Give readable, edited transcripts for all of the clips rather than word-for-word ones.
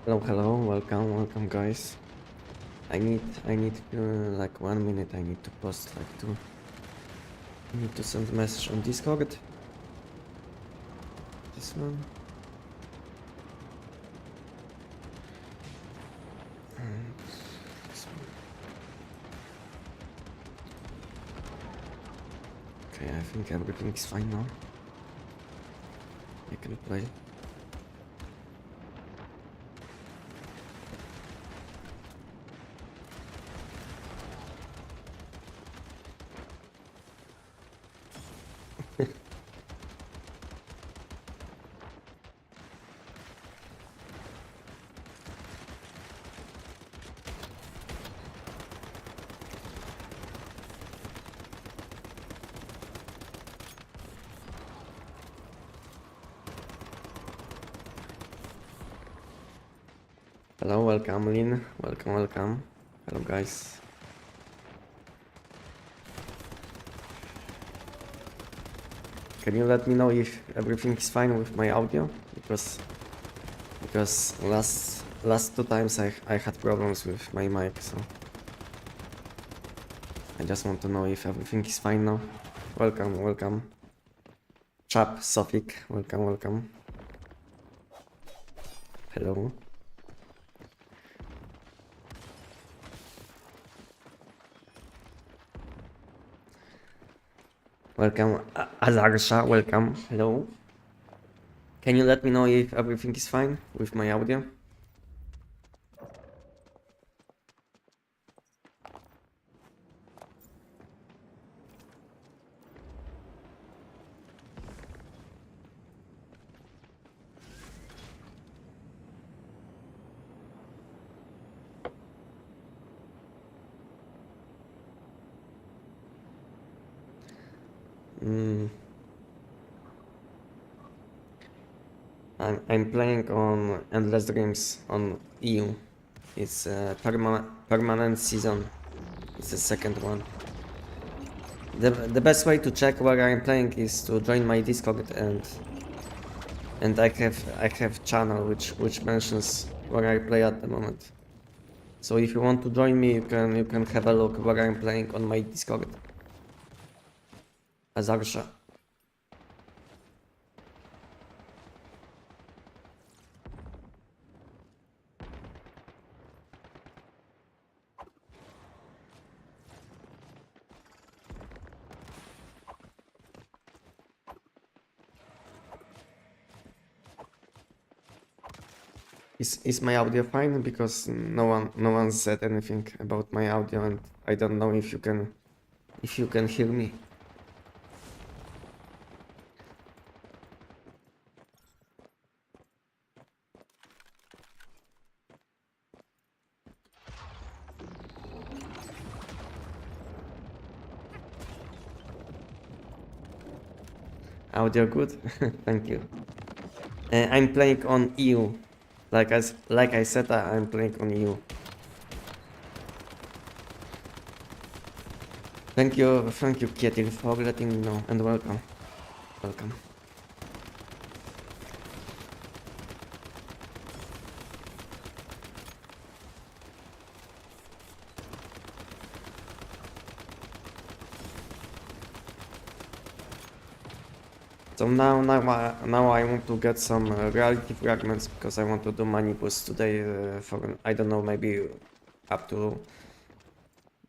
Hello, welcome guys. I need like 1 minute. I need to post like two. I need to send a message on Discord. This one. And this one. Okay, I think everything is fine now. I can play. Hello, welcome Lin. Welcome. Hello guys. Can you let me know if everything is fine with my audio? Because last two times I had problems with my mic, so I just want to know if everything is fine now. Welcome. Chap, Sofik, welcome. Hello. Welcome, Azarsha, welcome. Hello. Can you let me know if everything is fine with my audio? I'm playing on Endless Dreams on EU. It's a permanent season. It's the second one. The best way to check where I'm playing is to join my Discord and I have channel which mentions where I play at the moment. So if you want to join me, you can have a look where I'm playing on my Discord. Azarsha. Is my audio fine? Because no one said anything about my audio, and I don't know if you can hear me. Audio good? Thank you. I'm playing on EU. Like I said, I'm playing on EU. Thank you, Kietil, for letting me know, and welcome. So now I want to get some reality fragments because I want to do money boost today for, I don't know, maybe up to,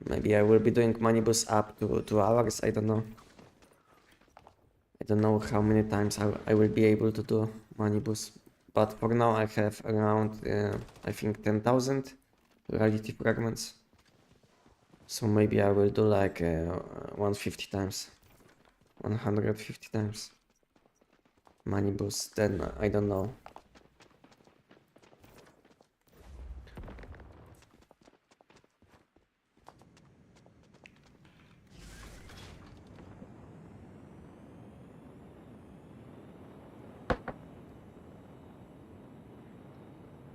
maybe I will be doing money boost up to 2 hours. I don't know how many times I will be able to do money boost, but for now I have around I think 10,000 reality fragments, so maybe I will do like 150 times, 150 times money boost. Then I don't know.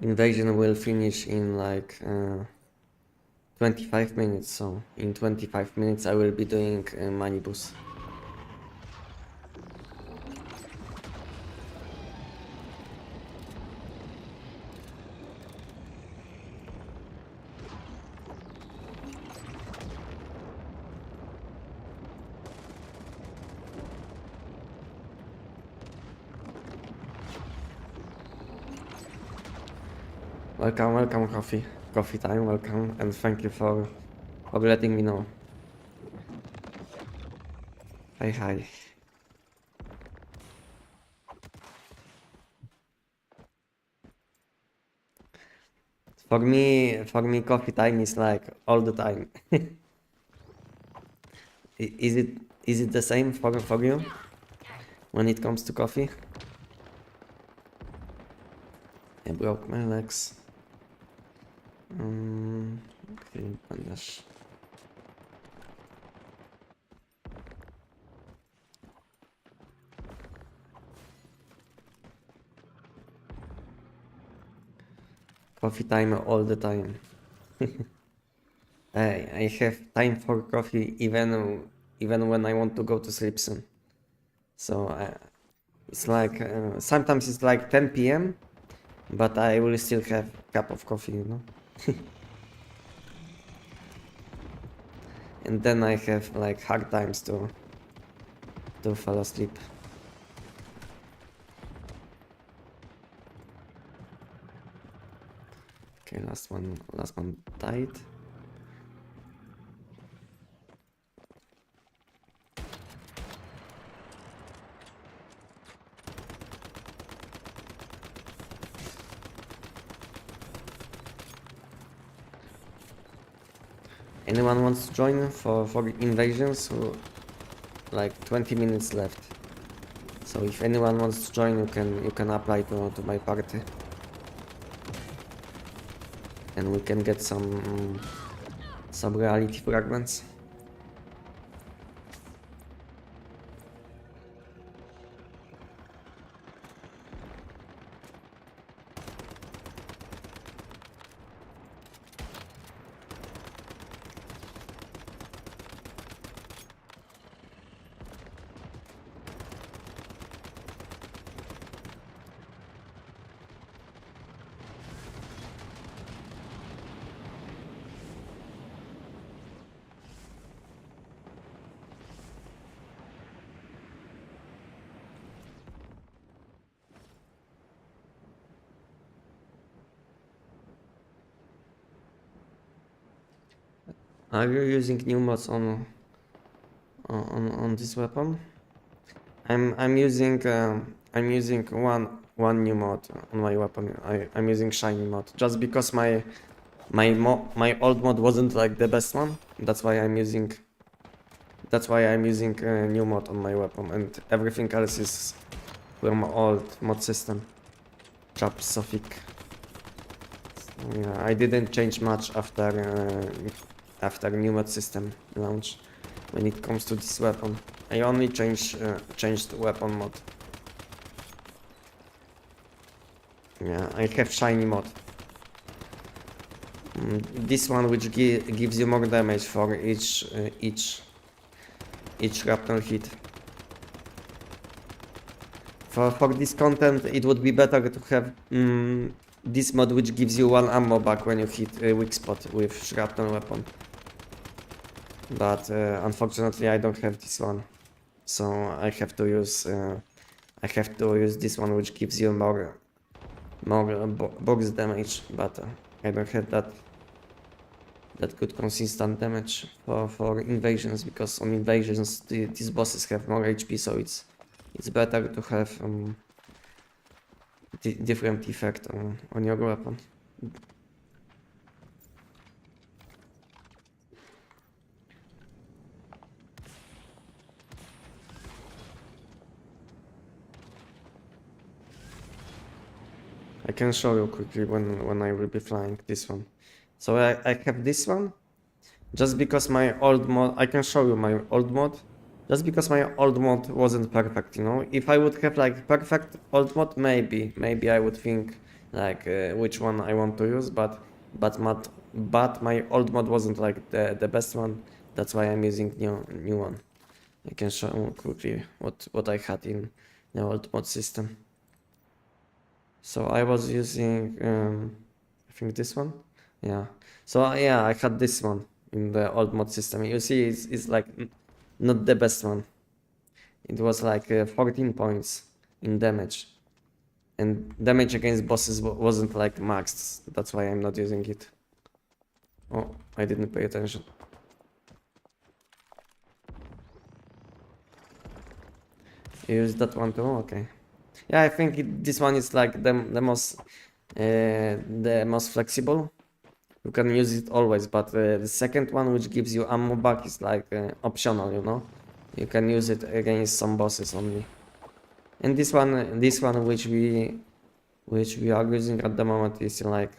Invasion will finish in like 25 minutes, so in 25 minutes I will be doing money boost. welcome, coffee time, welcome, and thank you for letting me know. Hi. For me, coffee time is like all the time. Is it the same for you when it comes to coffee? I broke my legs. Okay, bandage. Coffee time all the time. I have time for coffee even when I want to go to sleep soon. So it's like sometimes it's like 10 p.m. but I will still have a cup of coffee, you know. And then I have like hard times to fall asleep. Okay, last one died. Anyone wants to join for invasions? So, like 20 minutes left. So if anyone wants to join, you can apply to my party, and we can get some reality fragments. Are you using new mods on this weapon? I'm using one new mod on my weapon. I'm using shiny mod just because my old mod wasn't like the best one. That's why I'm using a new mod on my weapon, and everything else is from old mod system. Chap Sofik. Yeah, I didn't change much after new mod system launch when it comes to this weapon. I only changed weapon mod. Yeah, I have shiny mod. This one which gives you more damage for each shrapnel hit. For this content, it would be better to have this mod which gives you 1 ammo back when you hit a weak spot with shrapnel weapon. But unfortunately, I don't have this one, so I have to use this one which gives you more box damage. But I don't have that good consistent damage for invasions, because on invasions these bosses have more HP, so it's better to have different effect on your weapon. I can show you quickly when I will be flying this one. So I have this one just because my old mod, I can show you my old mod, just because my old mod wasn't perfect, you know. If I would have like perfect old mod, maybe I would think like which one I want to use, but my old mod wasn't like the best one. That's why I'm using new one. I can show you quickly what I had in the old mod system. So I was using I think this one. Yeah. So yeah, I had this one in the old mod system. You see, it's like not the best one. It was like 14 points in damage, and damage against bosses wasn't like maxed. That's why I'm not using it. Oh, I didn't pay attention. You use that one too? Okay. Yeah, I think this one is like the most flexible. You can use it always, but the second one, which gives you ammo back, is like optional, you know. You can use it against some bosses only. And this one which we are using at the moment is like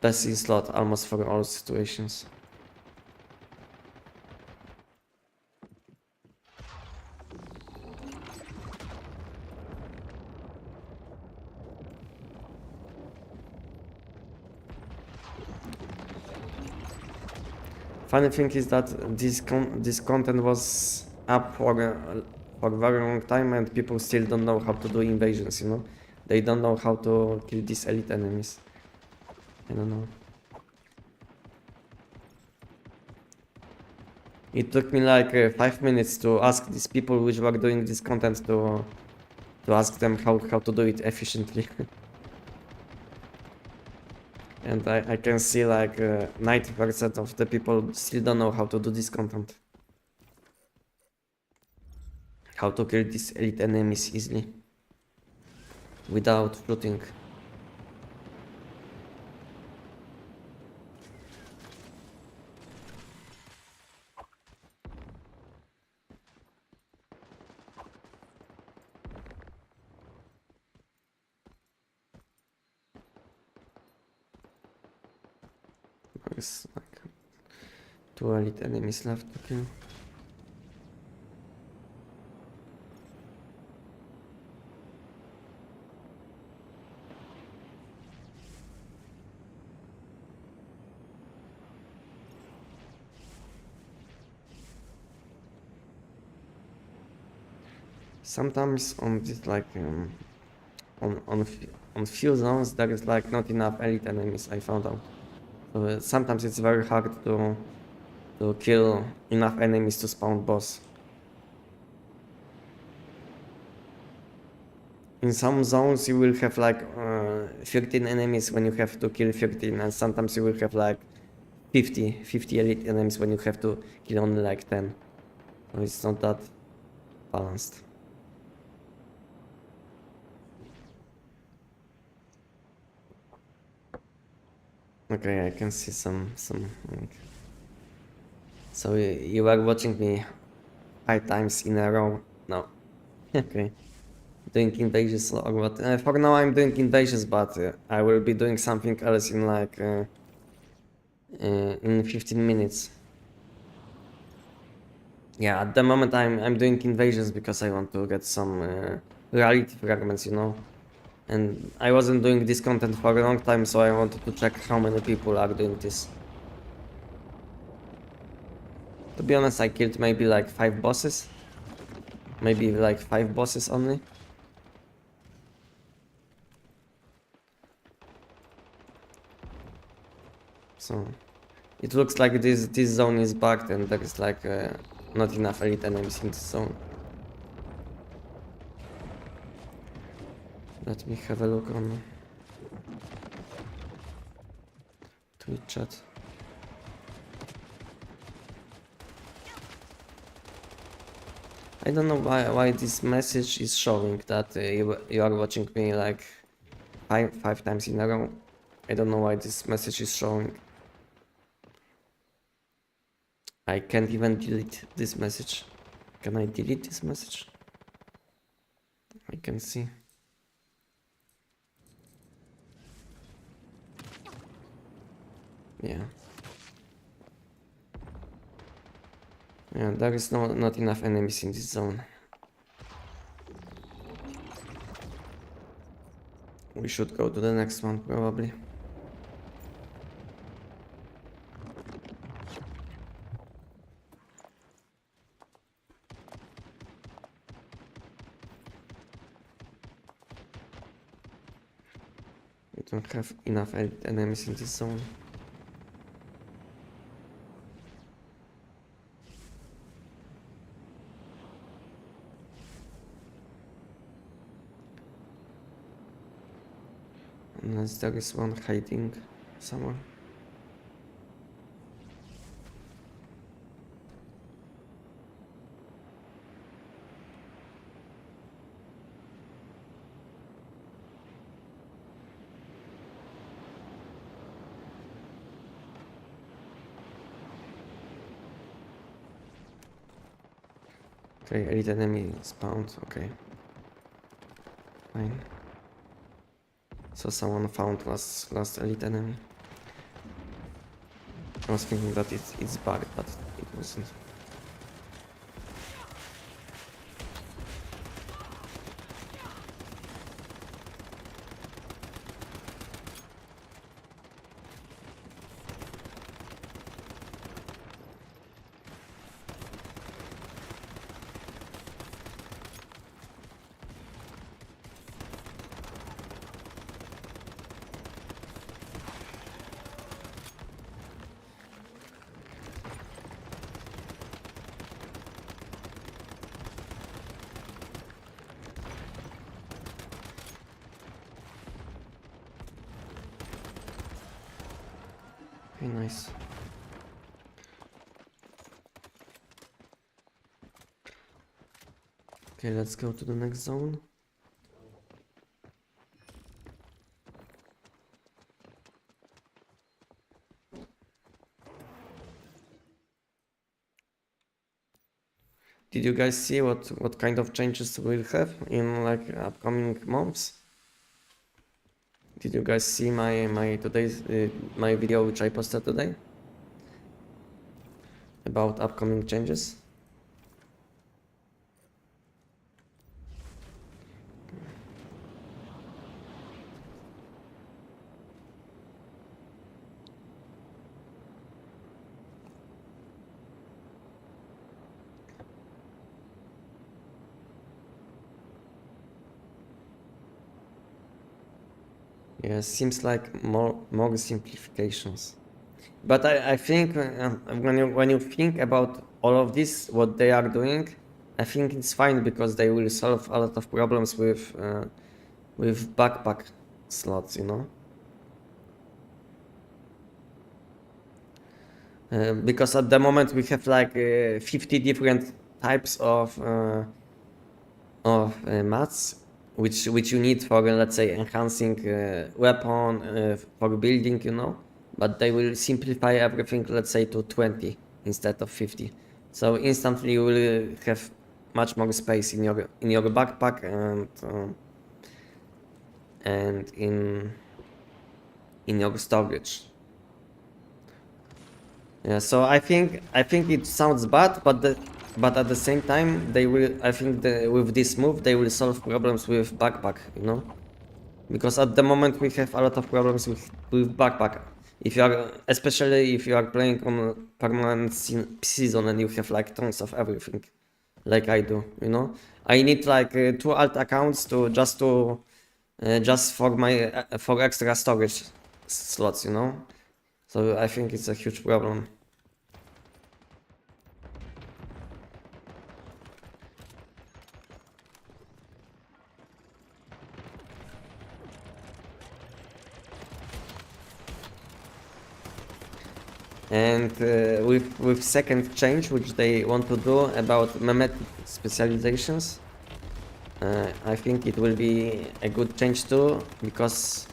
best in slot almost for all situations. Funny thing is that this content was up for a very long time, and people still don't know how to do invasions. You know, they don't know how to kill these elite enemies. I don't know. It took me like 5 minutes to ask these people which were doing this content to ask them how to do it efficiently. And I can see like 90% of the people still don't know how to do this content. How to kill these elite enemies easily without shooting. There's like 2 elite enemies left to kill. Sometimes on this like on few zones there is like not enough elite enemies. I found out. So sometimes it's very hard to kill enough enemies to spawn boss. In some zones you will have like 13 enemies when you have to kill 13, and sometimes you will have like 50 elite enemies when you have to kill only like 10. So it's not that balanced. Okay, I can see some like... So you are watching me 5 times in a row? No. Okay. Doing invasions or what? For now I'm doing invasions, but I will be doing something else in like in 15 minutes. Yeah, at the moment I'm doing invasions because I want to get some reality fragments, you know. And I wasn't doing this content for a long time, so I wanted to check how many people are doing this. To be honest, I killed maybe like 5 bosses. Maybe like 5 bosses only. So it looks like this zone is bugged and there is like not enough elite enemies in this zone. Let me have a look on Twitch chat. I don't know why this message is showing that you are watching me like five times in a row. I don't know why this message is showing. I can't even delete this message. Can I delete this message? I can see. Yeah. Yeah, there is not enough enemies in this zone. We should go to the next one, probably. We don't have enough enemies in this zone. Unless there is one hiding somewhere. Okay, elite enemy spawned, okay. Fine. So someone found last elite enemy. I was thinking that it's bugged, but it wasn't. Okay, nice. Okay, let's go to the next zone. Did you guys see what kind of changes we'll have in like upcoming months? Did you guys see my today's my video which I posted today about upcoming changes? Yeah, seems like more simplifications. But I think when you think about all of this, what they are doing, I think it's fine because they will solve a lot of problems with backpack slots, you know. Because at the moment we have like 50 different types of mats which you need for let's say enhancing weapon for building, you know, but they will simplify everything, let's say, to 20 instead of 50, so instantly you will have much more space in your backpack and in your storage. Yeah, so I think it sounds bad, but at the same time they will. I think with this move they will solve problems with backpack, you know, because at the moment we have a lot of problems with backpack. If you are, especially if you are playing on a permanent season and you have like tons of everything, like I do, you know, I need like 2 alt accounts just for my for extra storage slots, you know. So I think it's a huge problem. And with second change, which they want to do about memetic specializations, I think it will be a good change too, because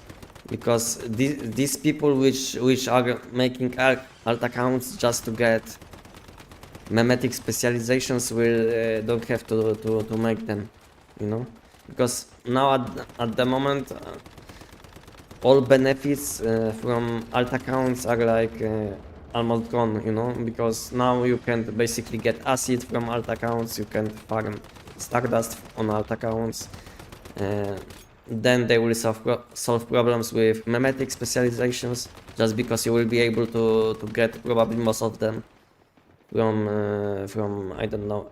these people which are making alt accounts just to get memetic specializations will don't have to make them, you know, because now at the moment all benefits from alt accounts are like almost gone, you know, because now you can basically get acid from alt accounts, you can farm stardust on alt accounts, then they will solve problems with memetic specializations, just because you will be able to get probably most of them from I don't know,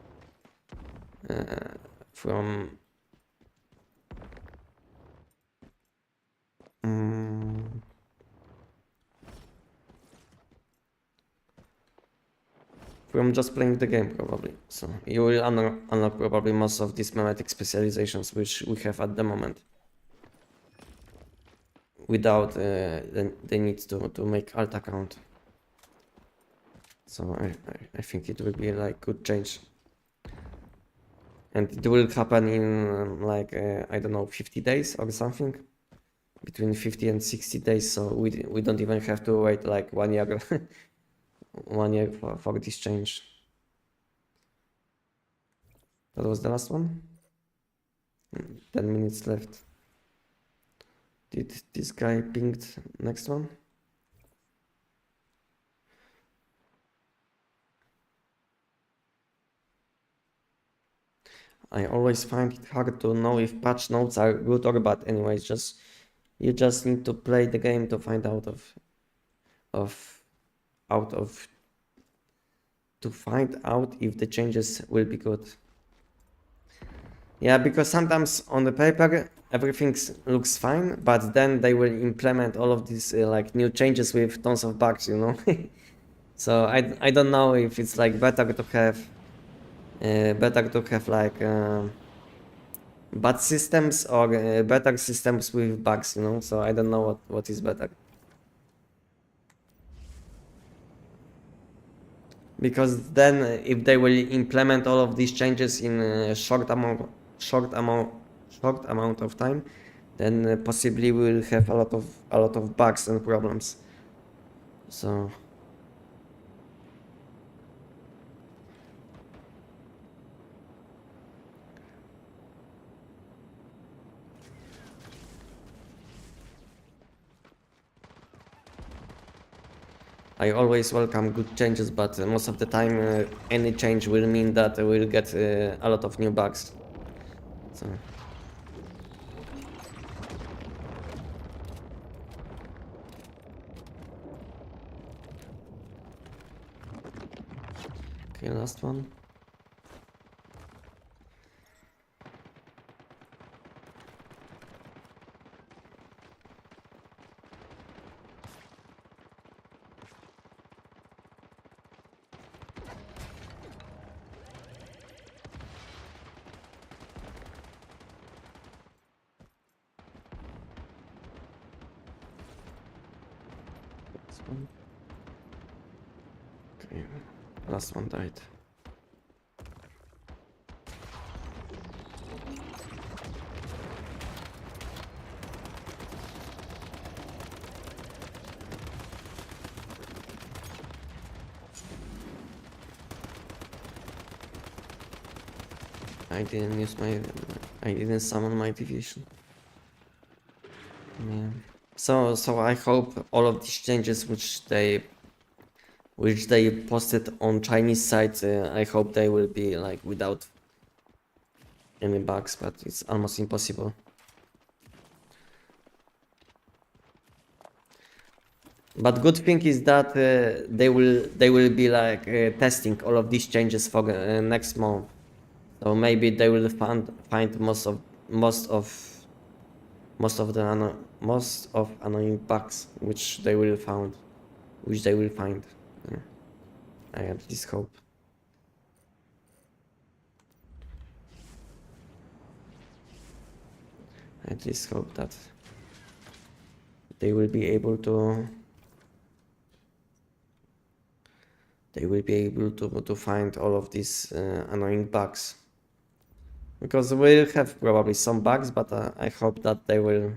from from just playing the game probably. So you will unlock probably most of these memetic specializations which we have at the moment. without the need to make alt account. So I think it will be like good change. And it will happen in like, I don't know, 50 days or something. Between 50 and 60 days, so we don't even have to wait like 1 year 1 year for this change. That was the last one. 10 minutes left. Did this guy pinged next one? I always find it hard to know if patch notes are good or bad. Anyways, you just need to play the game to find out to find out if the changes will be good. Yeah, because sometimes on the paper everything looks fine, but then they will implement all of these like new changes with tons of bugs, you know. So I don't know if it's like better to have like bad systems or better systems with bugs, you know. So I don't know what is better. Because then if they will implement all of these changes in a short amount of time, then possibly we'll have a lot of bugs and problems. So I always welcome good changes, but most of the time any change will mean that we'll get a lot of new bugs. So okay, last one. Okay, last one died. I didn't summon my division. Yeah. So I hope all of these changes which they posted on Chinese sites, I hope they will be like without any bugs, but it's almost impossible. But good thing is that they will be like testing all of these changes for next month. So maybe they will find most of annoying bugs which they will find. Yeah. I have this hope. I just hope that they will be able to find all of these annoying bugs. Because we'll have probably some bugs, but I hope that they will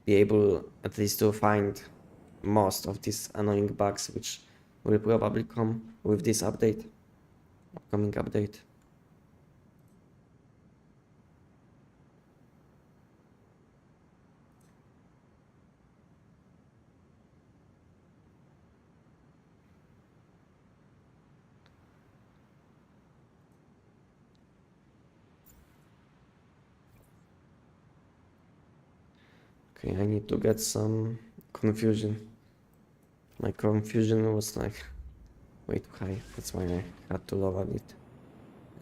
be able at least to find most of these annoying bugs which will probably come with this upcoming update. Okay, I need to get some confusion. My confusion was like way too high, that's why I had to lower it.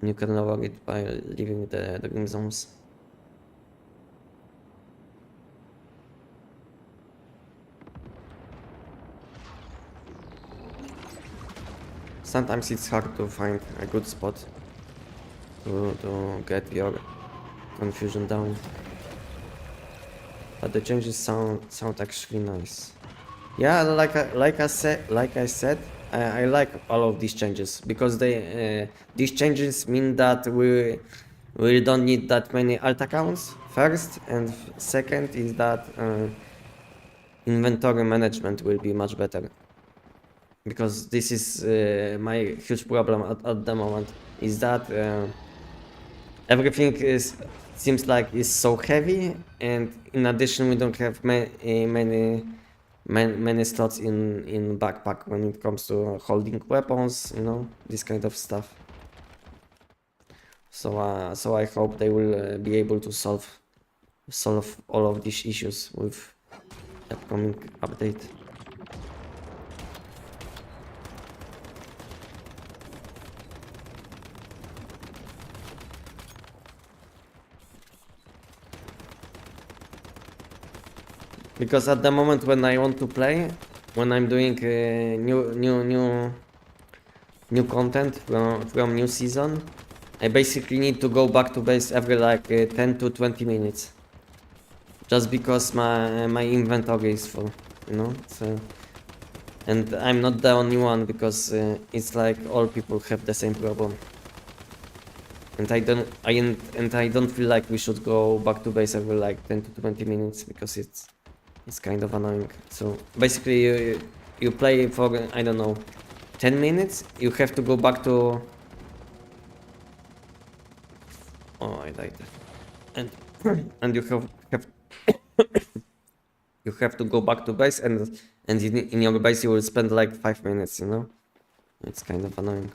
And you can lower it by leaving the green zones. Sometimes it's hard to find a good spot to get your confusion down. but the changes sound actually nice. Yeah, like I said, I like all of these changes because these changes mean that we don't need that many alt accounts first, and second is that inventory management will be much better, because this is my huge problem at the moment, is that everything seems like is so heavy, and in addition we don't have many slots in backpack when it comes to holding weapons, you know, this kind of stuff. So I hope they will be able to solve all of these issues with upcoming update. Because at the moment when I want to play, when I'm doing new content from new season, I basically need to go back to base every like 10 to 20 minutes. Just because my inventory is full, you know. So, and I'm not the only one, because it's like all people have the same problem. And I don't feel like we should go back to base every like 10 to 20 minutes, because it's kind of annoying. So basically you play for, I don't know, 10 minutes, you have to go back to... Oh, I died. And and you have you have to go back to base, and in your base you will spend like 5 minutes, you know. It's kind of annoying.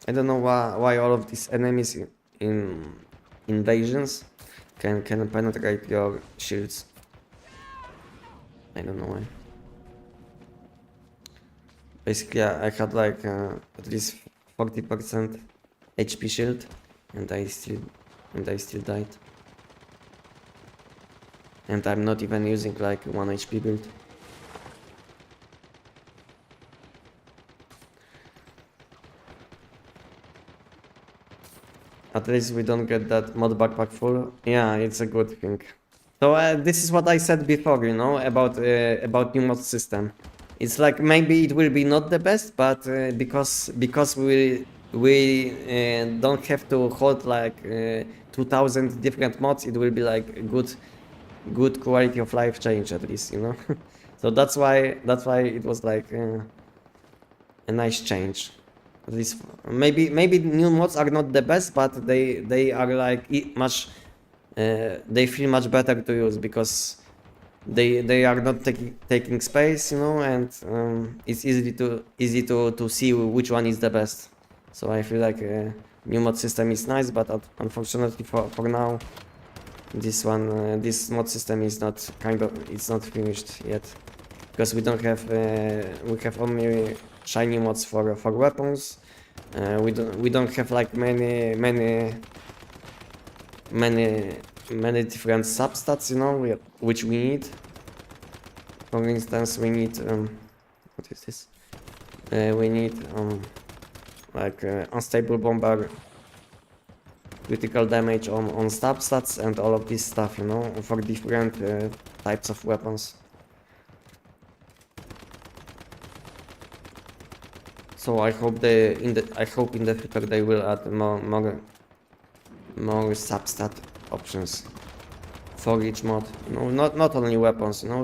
I don't know why all of these enemies in invasions can penetrate your shields. I don't know why. Basically, I had like at least 40% HP shield, and I still died. And I'm not even using like 1 HP build. At least we don't get that mod backpack full. Yeah, it's a good thing. So this is what I said before, you know, about new mod system. It's like maybe it will be not the best, but because we don't have to hold like 2000 different mods, it will be like a good quality of life change, at least, you know. So that's why it was like a nice change. At least maybe new mods are not the best, but they are like much they feel much better to use, because they are not taking space, you know, and it's easy to see which one is the best. So I feel like new mod system is nice, but unfortunately for now, this mod system is not it's not finished yet, because we don't have we have only shiny mods for weapons. We don't have like many different substats, you know, which we need. For instance, we need what is this? We need like unstable bomber, critical damage on substats, and all of this stuff, you know, for different types of weapons. So I hope in the future they will add more substat options for each mod. You know, not only weapons. You know,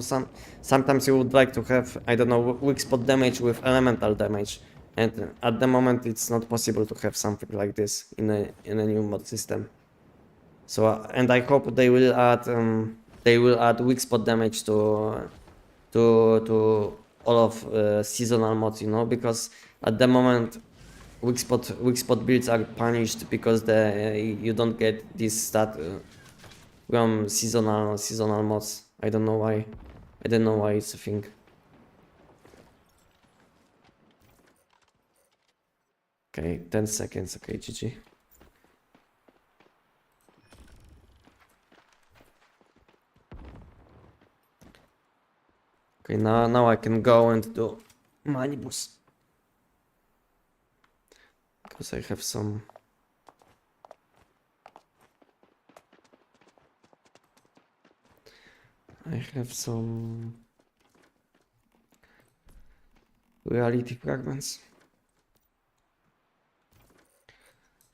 sometimes you would like to have, I don't know, weak spot damage with elemental damage, and at the moment it's not possible to have something like this in a new mod system. So and I hope they will add weak spot damage to all of seasonal mods, you know, because at the moment weak spot builds are punished because you don't get this stat from seasonal mods. I don't know why. I don't know why it's a thing. Okay, 10 seconds. Okay, GG. Okay, now I can go and do manibus, because I have some I have some reality fragments.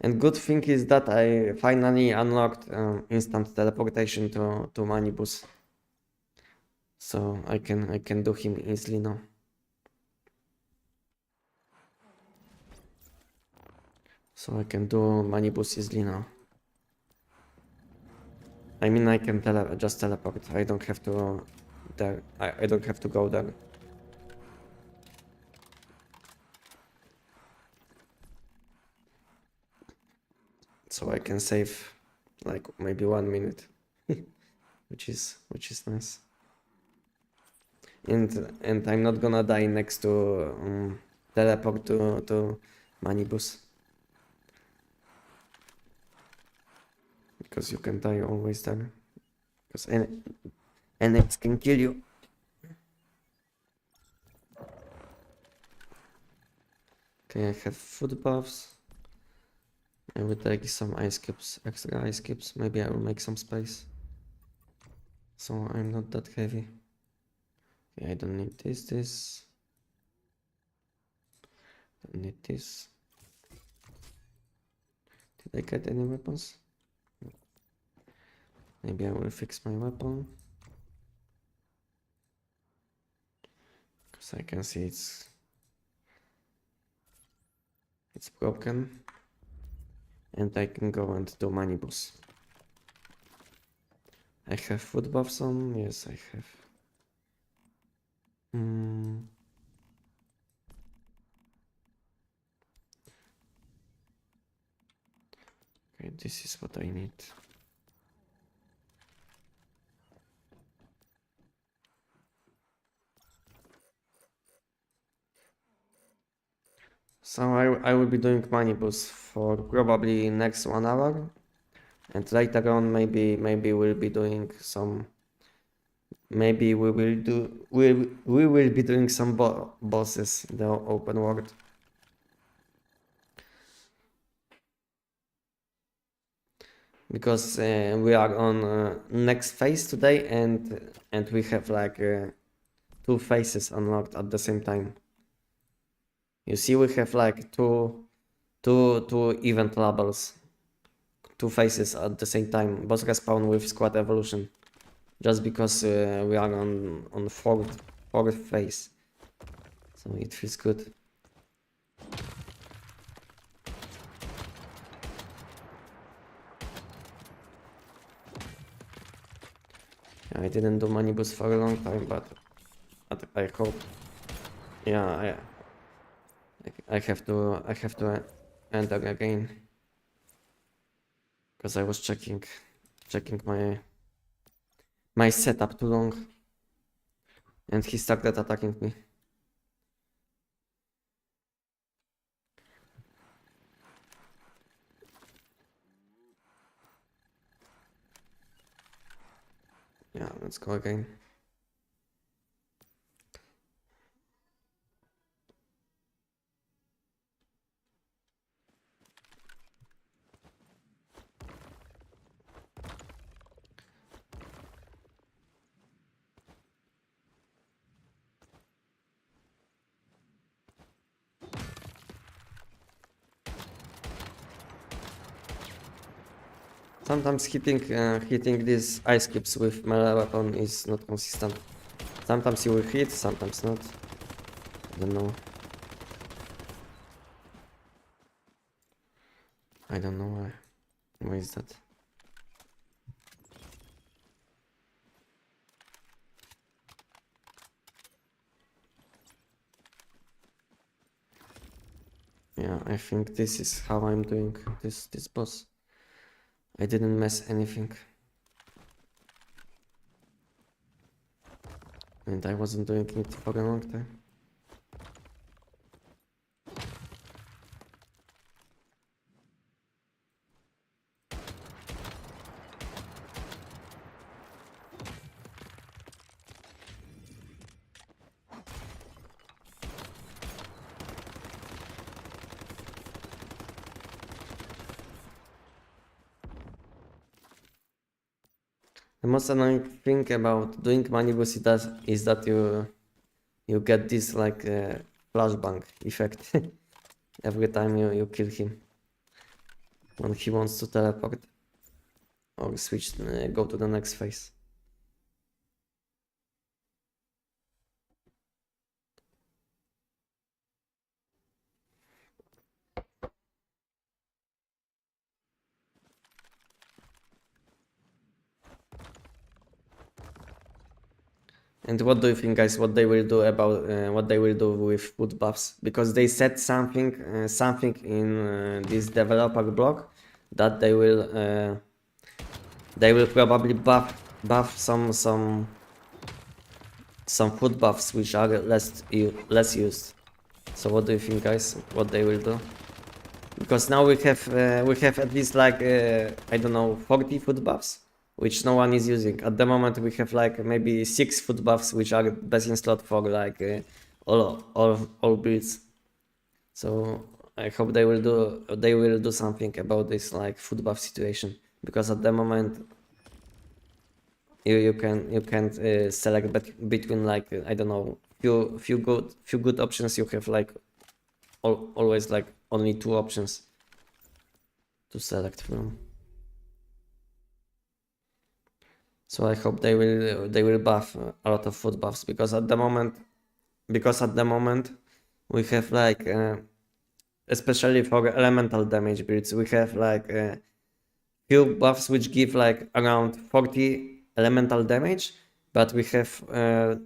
And good thing is that I finally unlocked instant teleportation to Manibus. So I can do him easily now. So I can do Manibus easily now. I mean, I can just teleport. I don't have to there. I don't have to go there. So I can save like maybe 1 minute, which is nice. And I'm not gonna die next to teleport to Manibus. Because you can die always there. Because enemies can kill you. Okay, I have food buffs. I will take some ice cubes, extra ice cubes. Maybe I will make some space. So I'm not that heavy. Okay, I don't need this. Don't need this. Did I get any weapons? Maybe I will fix my weapon. Because I can see it's broken. And I can go and do Manibus. I have food buffs on? Yes, I have. Okay, this is what I need. So I will be doing Manibus for probably next 1 hour. And later on maybe we'll be doing some, maybe we will be doing some bosses in the open world. Because we are on next phase today, and we have like 2 phases unlocked at the same time. You see, we have like two event labels, 2 phases at the same time. Boss respawn with squad evolution, just because we are on fourth phase, so it feels good. I didn't do Manibus for a long time, but I hope. Yeah, I have to enter again, because I was checking my setup too long, and he started attacking me. Yeah, let's go again. Sometimes hitting these ice cubes with melee weapon is not consistent. Sometimes you will hit, sometimes not. I don't know. I don't know why. Why is that? Yeah, I think this is how I'm doing this boss. I didn't mess anything. And I wasn't doing it for a long time. The most annoying thing about doing manibus is that you get this like flashbang effect every time you kill him when he wants to teleport or switch, go to the next phase. And what do you think, guys? What they will do about what they will do with food buffs? Because they said something in this developer blog that they will probably buff some food buffs which are less used. So what do you think, guys? What they will do? Because now we have at least like I don't know, 40 food buffs which no one is using. At the moment we have like maybe 6 food buffs which are best in slot for like all builds. So I hope they will do something about this like food buff situation, because at the moment you can't select between like I don't know, few good options. You have like always like only 2 options to select from. So I hope they will buff a lot of food buffs, because at the moment we have like especially for elemental damage builds, we have like few buffs which give like around 40 elemental damage, but we have a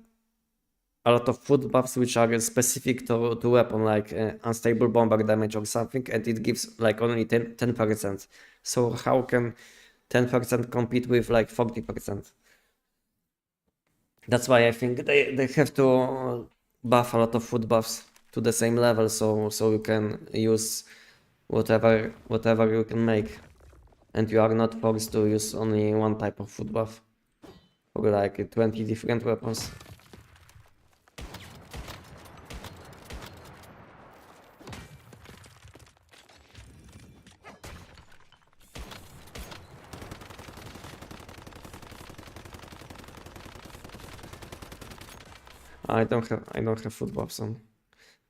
lot of food buffs which are specific to weapon, like unstable bomber damage or something, and it gives like only 10%. So how can 10% compete with like 40%? That's why I think they have to buff a lot of food buffs to the same level, so you can use whatever you can make, and you are not forced to use only one type of food buff for like 20 different weapons. I don't have food buffs on.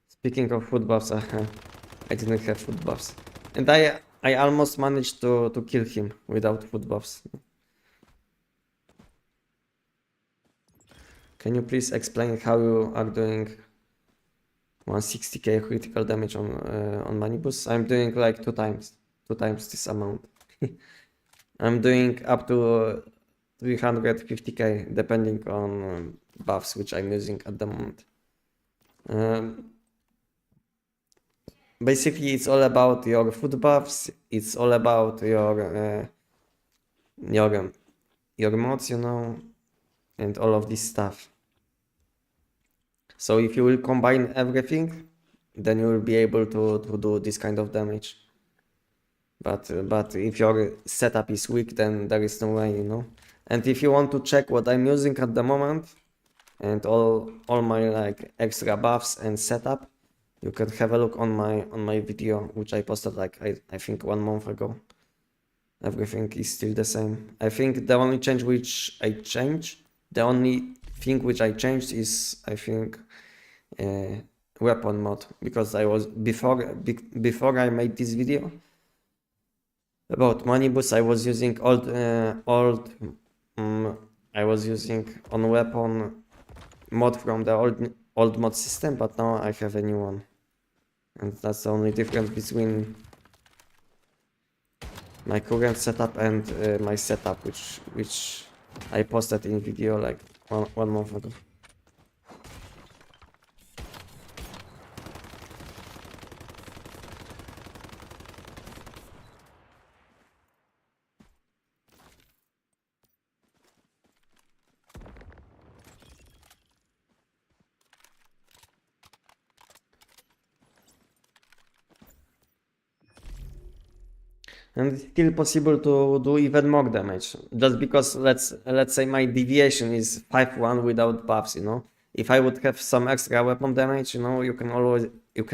Speaking of food buffs, I didn't have food buffs, and I almost managed to kill him without food buffs. Can you please explain how you are doing 160k critical damage on manibus? I'm doing like two times this amount. I'm doing up to 350k depending on buffs which I'm using at the moment. Basically it's all about your food buffs, it's all about your mods, you know, and all of this stuff. So if you will combine everything, then you will be able to do this kind of damage. But if your setup is weak, then there is no way, you know. And if you want to check what I'm using at the moment and all my like extra buffs and setup, you can have a look on my video which I posted like I think 1 month ago. Everything is still the same. I think the only thing which I changed is I think weapon mod, because I was before I made this video about manibus, I was using I was using on weapon mod from the old mod system, but now I have a new one, and that's the only difference between my current setup and my setup which I posted in video like one month ago. And it's still possible to do even more damage, just because let's say my deviation is 5-1 without buffs, you know. If I would have some extra weapon damage, you know, you can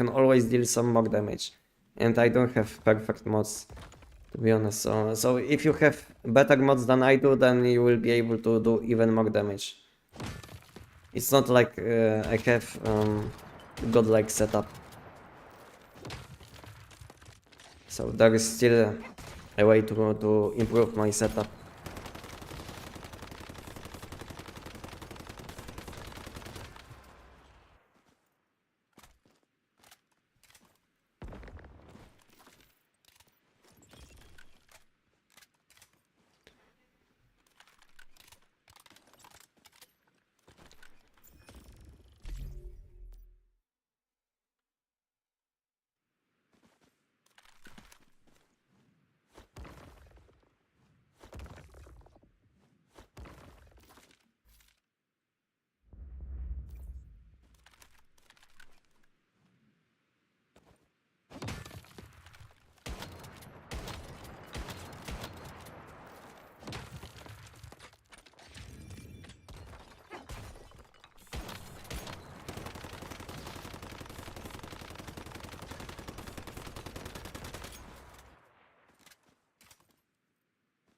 always deal some more damage, and I don't have perfect mods, to be honest. So if you have better mods than I do, then you will be able to do even more damage. It's not like I have godlike setup. So there is still a way to improve my setup.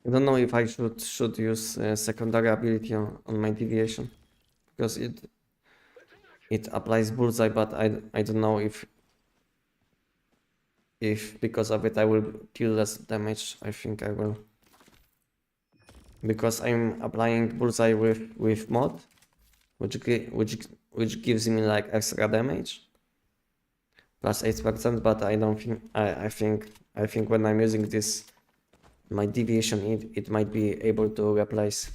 I don't know if I should use secondary ability on my deviation, because it applies bullseye, but I don't know if because of it I will deal less damage. I think I will, because I'm applying bullseye with mod, which gives me like extra damage plus 8%, but I don't think I think when I'm using this my deviation, it might be able to replace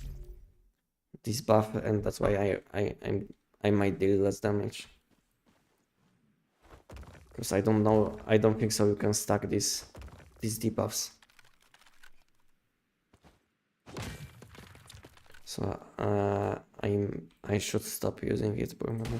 this buff, and that's why I might deal less damage. Because I don't know, I don't think so you can stack these debuffs. So I should stop using it probably.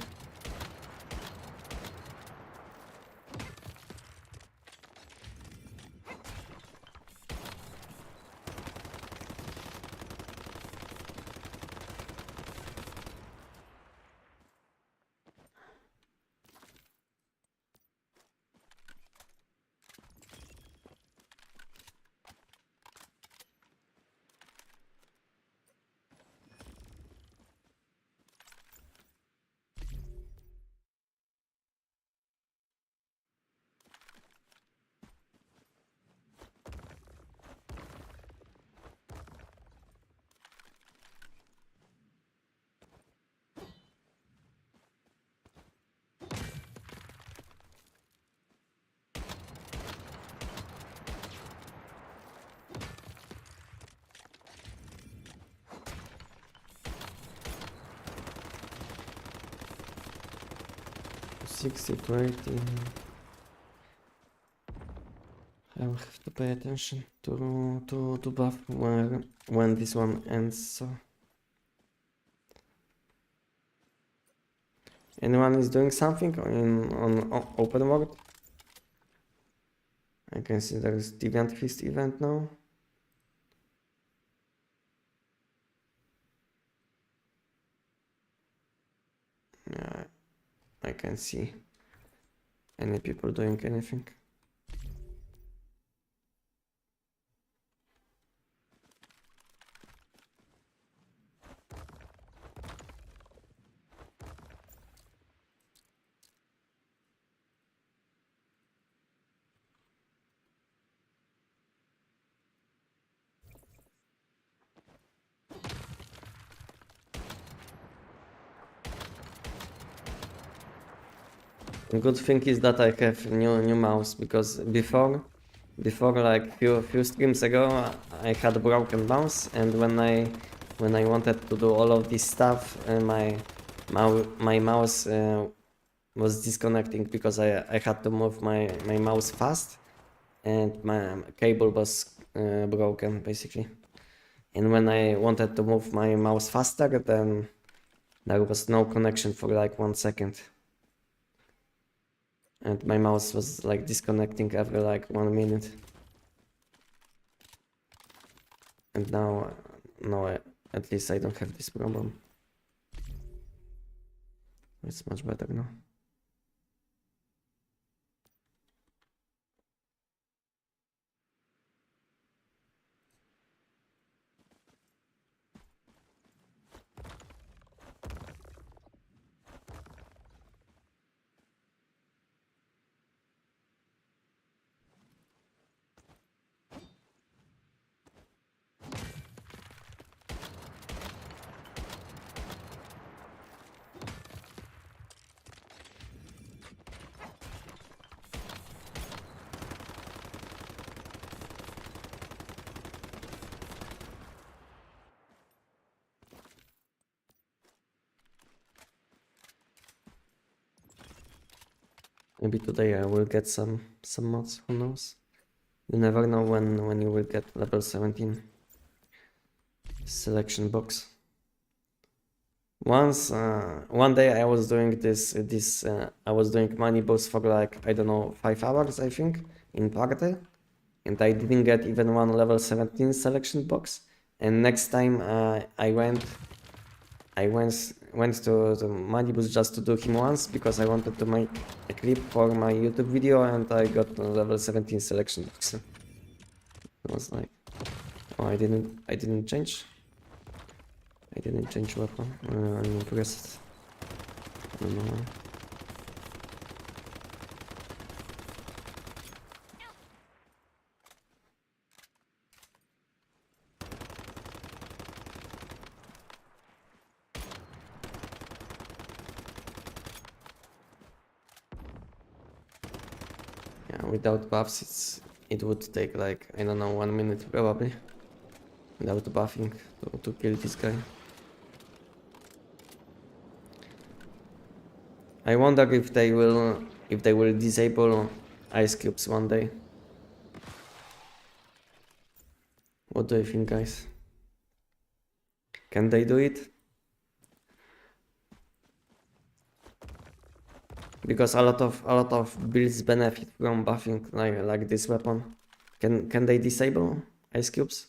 To 80. I will have to pay attention to buff when this one ends. So anyone is doing something on open world? I can see there is Deviant Fist event now. Yeah, I can't see any people doing anything. The good thing is that I have new mouse, because before like few streams ago I had a broken mouse, and when I wanted to do all of this stuff, my mouse was disconnecting, because I had to move my mouse fast, and my cable was broken basically. And when I wanted to move my mouse faster, then there was no connection for like 1 second. And my mouse was like disconnecting every like 1 minute. And now, at least I don't have this problem. It's much better now. Maybe today I will get some mods, who knows? You never know when you will get level 17 selection box. Once, one day I was doing I was doing money boss for like, I don't know, 5 hours I think, in party. And I didn't get even one level 17 selection box. And next time I went to the Manibus just to do him once because I wanted to make a clip for my YouTube video, and I got a level 17 selection box. It was like, oh, I didn't change. I didn't change weapon. I'm impressed. I don't know. Yeah, without buffs, it would take like, I don't know, 1 minute probably. Without buffing to kill this guy. I wonder if they will disable ice cubes one day. What do you think, guys? Can they do it? Because a lot of builds benefit from buffing like this weapon. Can they disable ice cubes?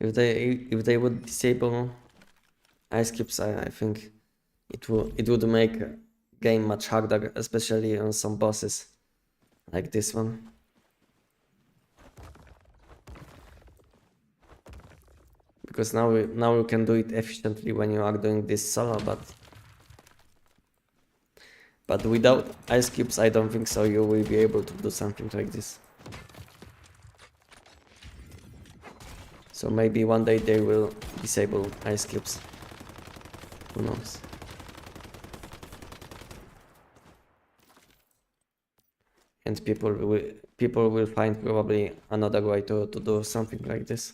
If they would disable ice cubes, I think it would make game much harder, especially on some bosses like this one. Because now you can do it efficiently when you are doing this solo, but without ice cubes, I don't think so you will be able to do something like this. So maybe one day they will disable ice cubes. Who knows? And people will find probably another way to do something like this.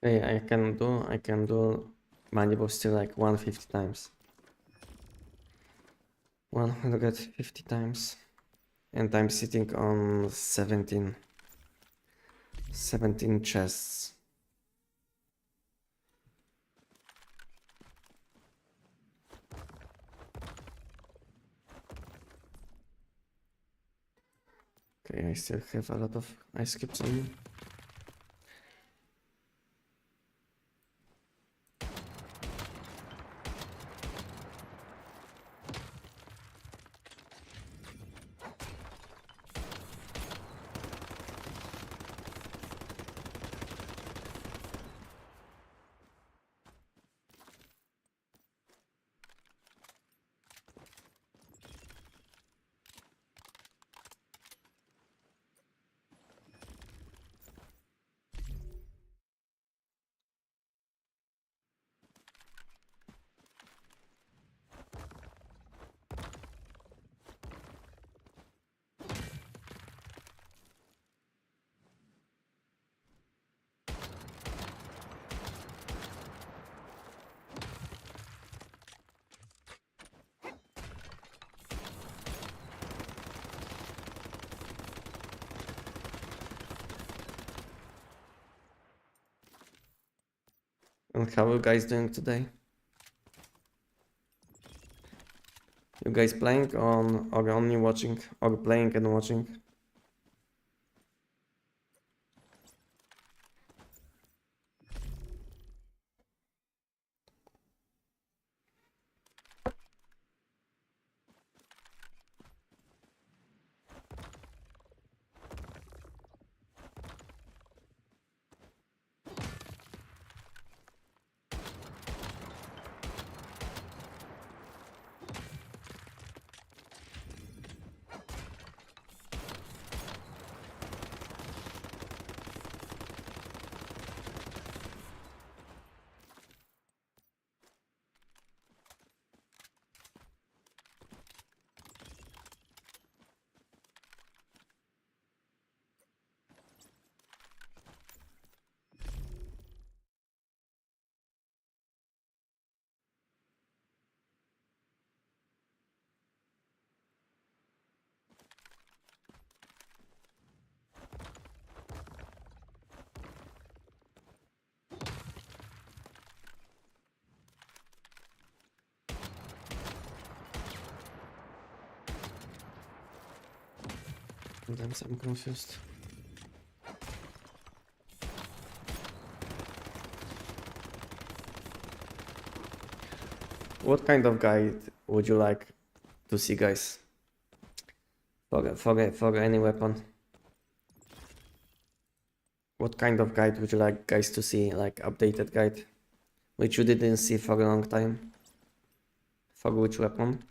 Hey, I can do mandible still like 150 times. 150 times. And I'm sitting on 17 chests. Okay, I still have a lot of ice cubes on me. And how are you guys doing today? You guys playing on or only watching or playing and watching? Sometimes I'm confused. What kind of guide would you like to see, guys? For any weapon. What kind of guide would you like guys to see? Like updated guide, which you didn't see for a long time. For which weapon?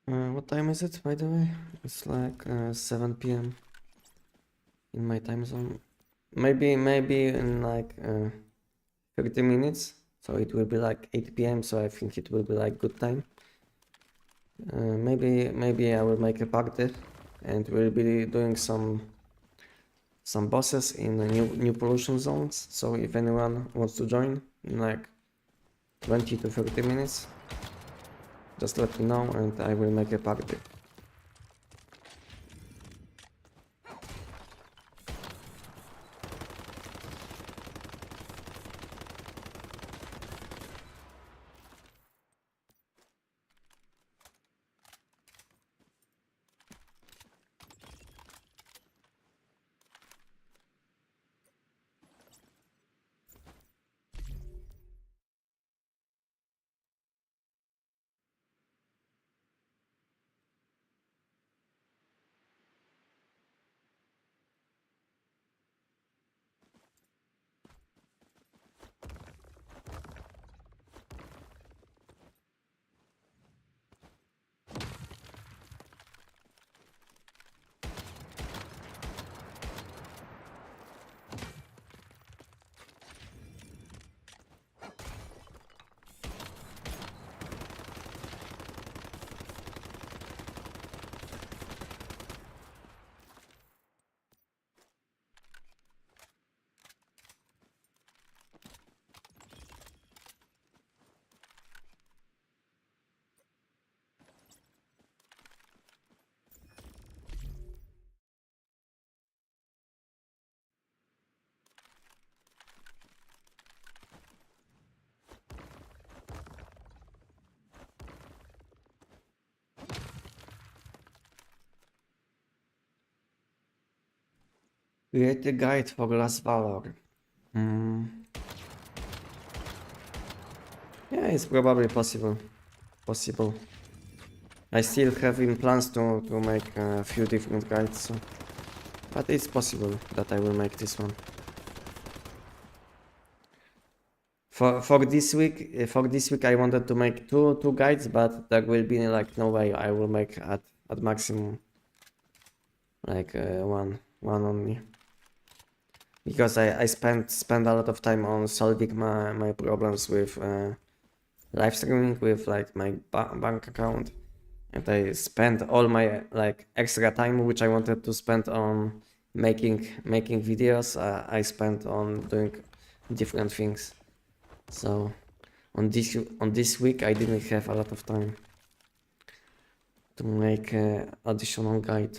What time is it, by the way? It's like 7 p.m. in my time zone. Maybe in like 30 minutes. So it will be like 8 p.m. So I think it will be like good time. Maybe I will make a party, and we'll be doing some bosses in the new pollution zones. So if anyone wants to join in like 20 to 30 minutes, just let me know and I will make a party. Create a guide for Last Valor. Yeah, it's probably possible. I still have in plans to make a few different guides, so, but it's possible that I will make this one. For this week I wanted to make two guides, but there will be like no way I will make at maximum like one only, because I spent a lot of time on solving my problems with live streaming with like my bank account, and I spent all my like extra time which I wanted to spend on making videos. I spent on doing different things. So on this week I didn't have a lot of time to make an additional guide.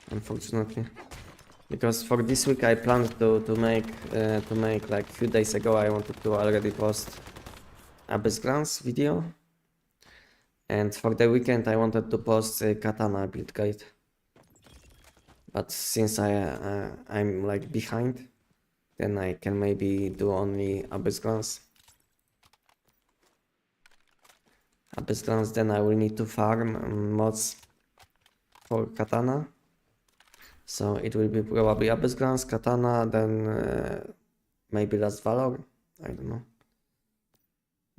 Unfortunately, because for this week I planned to make like few days ago I wanted to already post Abyss Glance video, and for the weekend I wanted to post a Katana build guide. But since I'm like behind, then I can maybe do only Abyss Glance. Then I will need to farm mods for Katana. So it will be probably Abyss Glance, Katana, then maybe Last Valor, I don't know.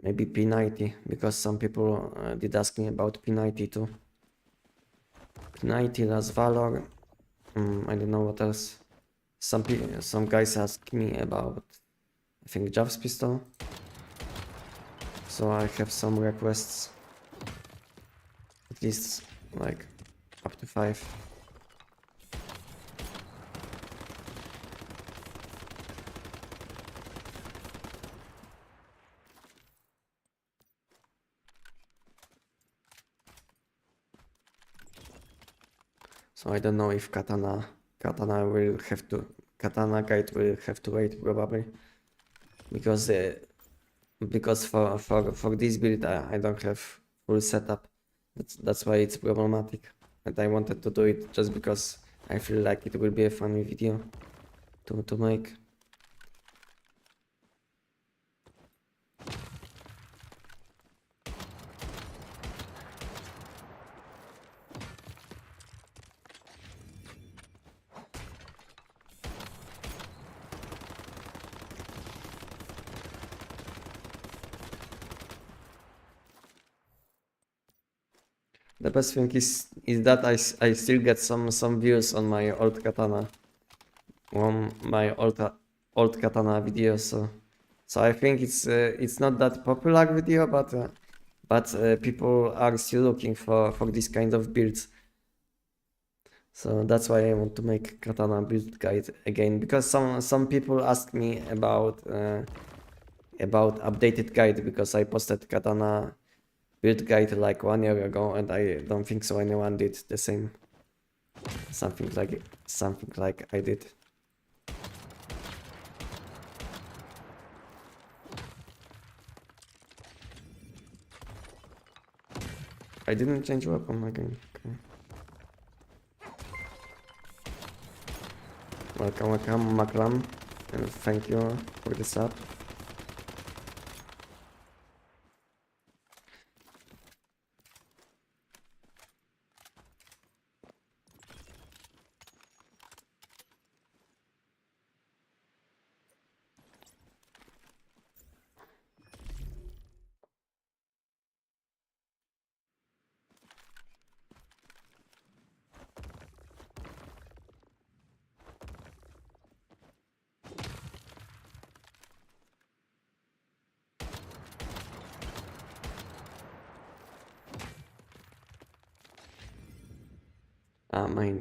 Maybe P90, because some people did ask me about P90 too. P90, Last Valor. I don't know what else. Some guys asked me about, I think, Jav's pistol. So I have some requests. At least like up to 5. So I don't know if Katana guide will have to wait probably, because for this build I don't have full setup. That's why it's problematic, and I wanted to do it just because I feel like it will be a funny video to make. The best thing is that I still get some views on my old katana, on my old katana videos. So I think it's not that popular video, but people are still looking for this kind of builds. So that's why I want to make katana build guide again, because some people ask me about updated guide, because I posted katana build guide like 1 year ago, and I don't think so anyone did the same. Something like I did. I didn't change weapon again. Okay. Welcome, Makram, and thank you for the sub.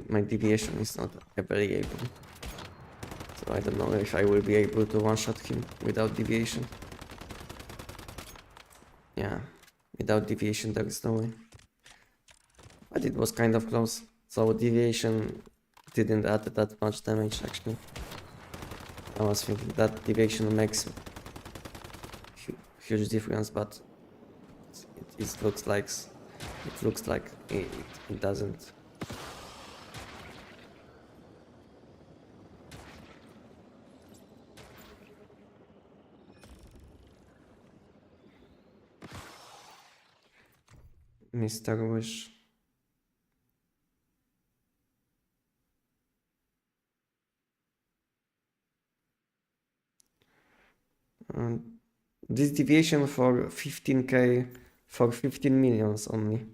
My deviation is not variable, so I don't know if I will be able to one-shot him without deviation. Yeah, without deviation there is no way. But it was kind of close, so deviation didn't add that much damage actually. I was thinking that deviation makes huge difference, but it looks like It looks like it doesn't. Mr. Wish. This deviation for 15k for 15 millions only.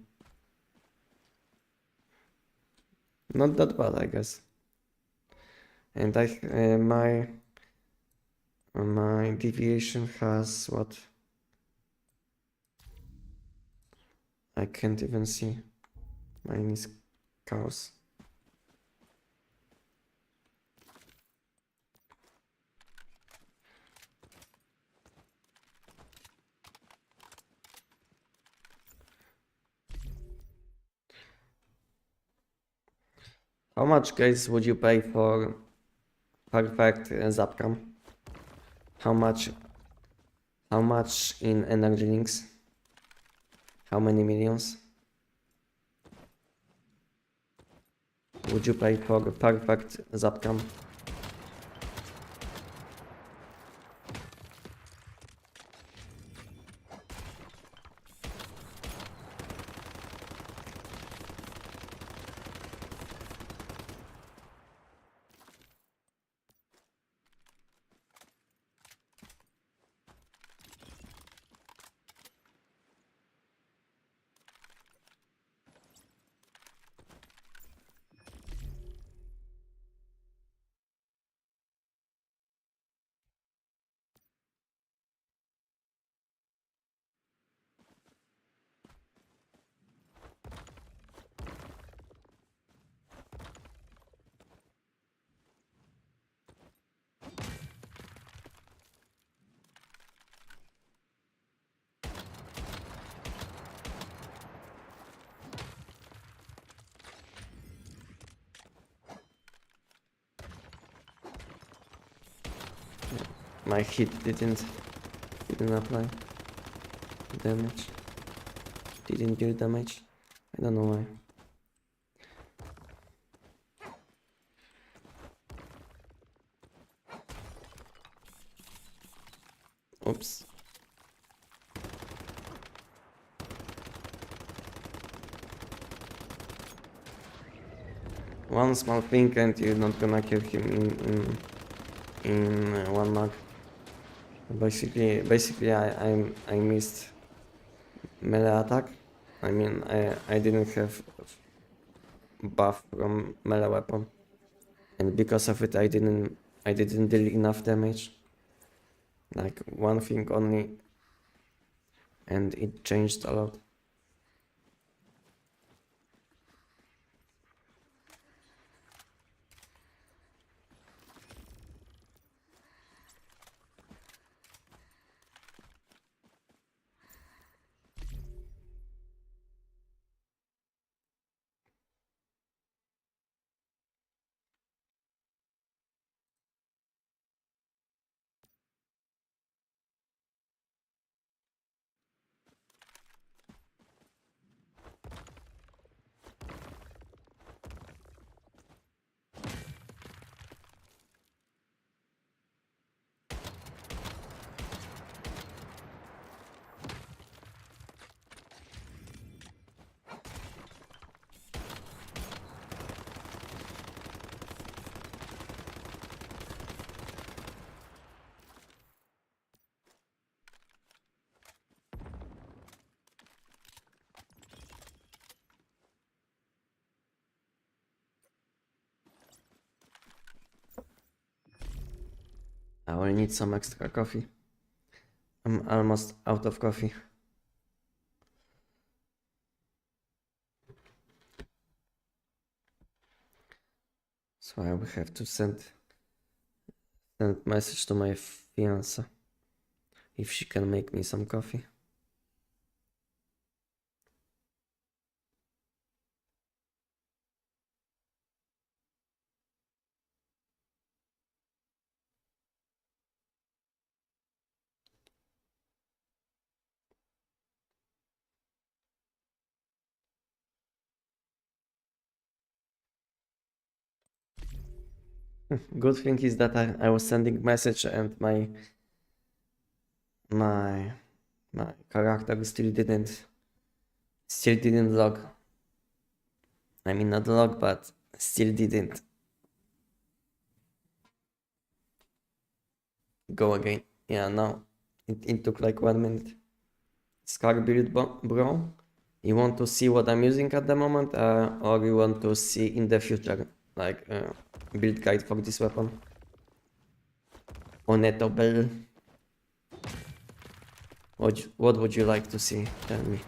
Not that bad, I guess. And my deviation has what? I can't even see. Mine is chaos. How much, guys, would you pay for perfect Zapcam? How much? How much in energy links? How many millions would you pay for perfect Zapcam? My hit didn't apply damage. Didn't do damage. I don't know why. Oops. One small thing and you're not gonna kill him in one mag. Basically, I missed melee attack. I mean, I didn't have buff from melee weapon, and because of it, I didn't deal enough damage. Like one thing only, and it changed a lot. I will need some extra coffee. I'm almost out of coffee. So I will have to send message to my fiance if she can make me some coffee. Good thing is that I was sending message and my my character still didn't log. I mean not log, but still didn't go again. Yeah, no. It took like 1 minute. Scar build bro. You want to see what I'm using at the moment, or you want to see in the future, like build guide for this weapon? Oneto Bell. What would you like to see? Tell me.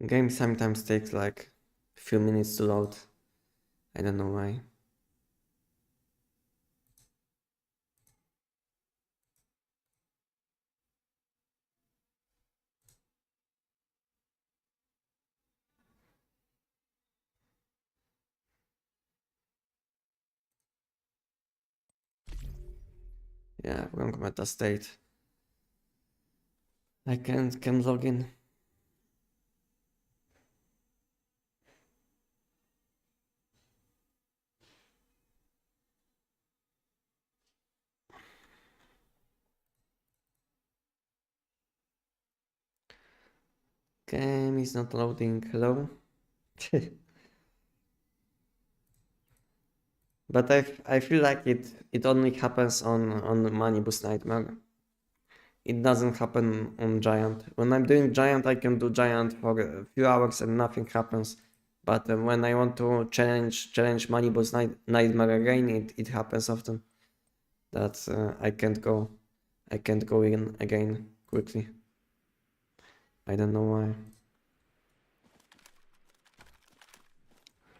Game sometimes takes like a few minutes to load. I don't know why. Yeah, wrong meta state. I can't log in. Game is not loading. Hello. But I feel like it only happens on Money Boost Nightmare. It doesn't happen on Giant. When I'm doing Giant, I can do Giant for a few hours and nothing happens. But when I want to challenge Money Boost Nightmare again, it happens often. That I can't go in again quickly. I don't know why.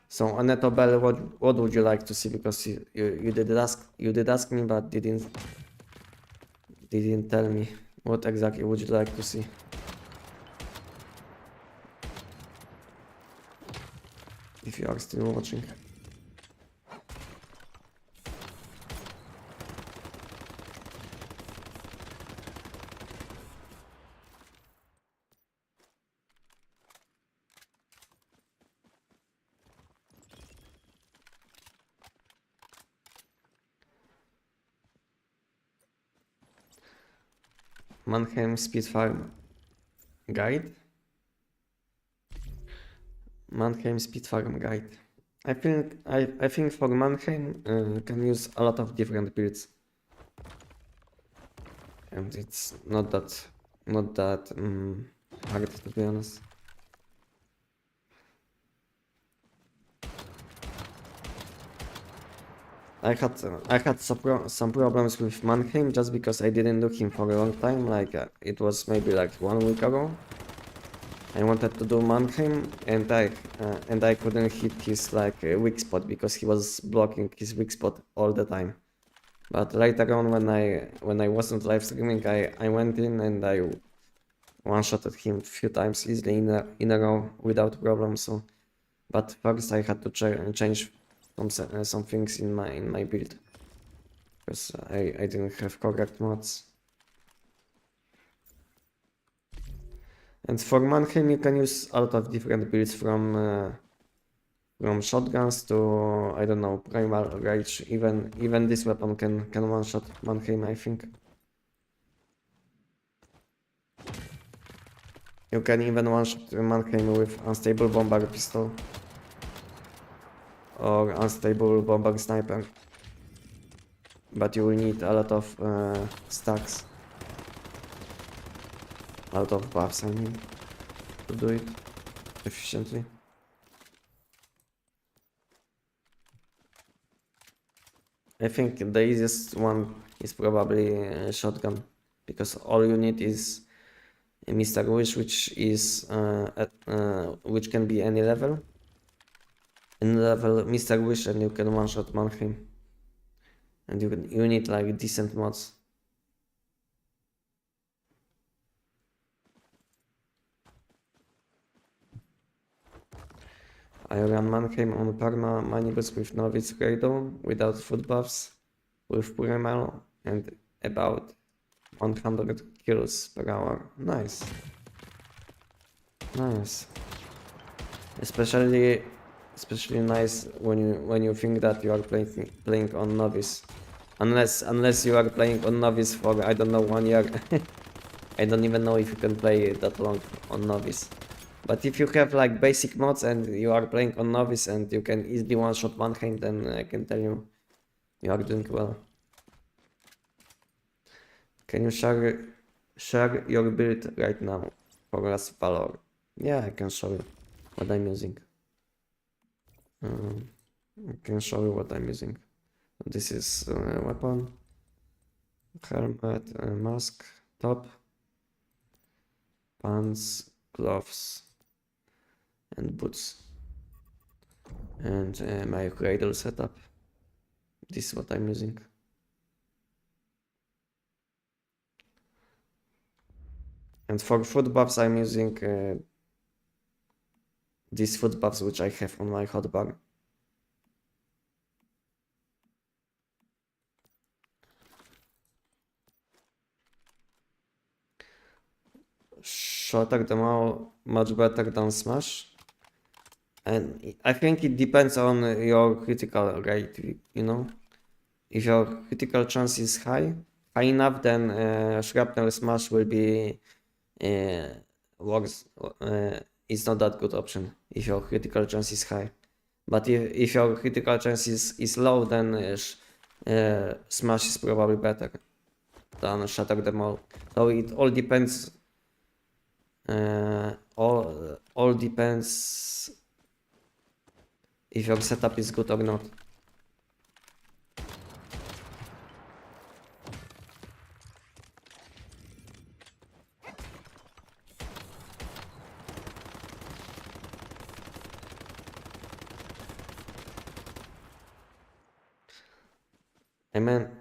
So Annette Bell, what would you like to see? Because you did ask me, but didn't tell me what exactly would you like to see. If you are still watching. Mannheim Speed Farm Guide. Mannheim Speed Farm Guide. I think for Mannheim can use a lot of different builds, and it's not that hard, to be honest. I had some problems with Mannheim just because I didn't do him for a long time. Like it was maybe like 1 week ago. I wanted to do Mannheim, and I couldn't hit his like weak spot because he was blocking his weak spot all the time. But later on, when I wasn't live streaming, I went in and I one-shotted him a few times easily in a row without problem. So, but first I had to change some things in my build because I didn't have correct mods. And for Mannheim you can use a lot of different builds from shotguns to, I don't know, primal rage. Even this weapon can one-shot Mannheim, I think. You can even one-shot Mannheim with unstable bomber pistol or unstable bomber sniper. But you will need a lot of stacks. A lot of buffs, I mean, to do it efficiently. I think the easiest one is probably shotgun, because all you need is a Mr. Wish, which is which can be any level. Any level Mr. Wish, and you can one-shot Mannheim. And you need like decent mods. I ran Mannheim on Parma Manibus with Novice Grado without food buffs, with Primal, and about 100 kills per hour. Nice. Nice. Especially nice when you think that you are playing on Novice. Unless you are playing on Novice for, I don't know, 1 year. I don't even know if you can play that long on Novice. But if you have like basic mods and you are playing on Novice and you can easily one-shot Mannheim, then I can tell you, you are doing well. Can you share your build right now for last Valor? Yeah, I can show you what I'm using. I can show you what I'm using. This is weapon, helmet, mask, top, pants, gloves, and boots. And my cradle setup. This is what I'm using. And for food buffs, I'm using these food buffs which I have on my hotbar. Shorter the maul, much better than smash. And I think it depends on your critical rate, you know. If your critical chance is high enough, then shrapnel smash will be works. It's not that good option if your critical chance is high. But if your critical chance is low, then smash is probably better than shatter them all. So it all depends. All depends if your setup is good or not.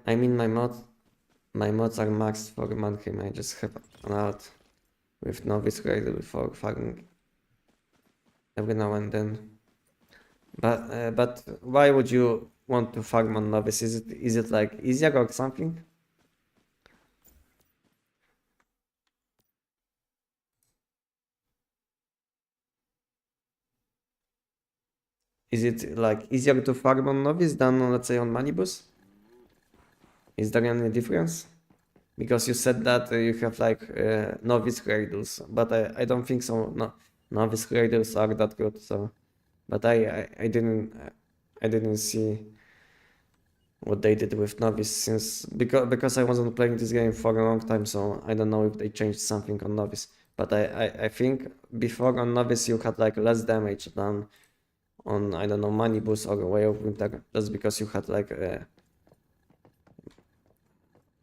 I mean my mods are maxed for Mannheim. I just have an alt with Novice Grade before farming every now and then. But why would you want to farm on Novice? Is it like easier or something? Is it like easier to farm on Novice than, let's say, on Manibus? Is there any difference? Because you said that you have like Novice Cradles, but I don't think so. No, Novice Cradles are that good. So, but I didn't see what they did with Novice since because I wasn't playing this game for a long time, so I don't know if they changed something on Novice. But I think before on Novice you had like less damage than on, I don't know, Manibus or Way of Winter. That's because you had like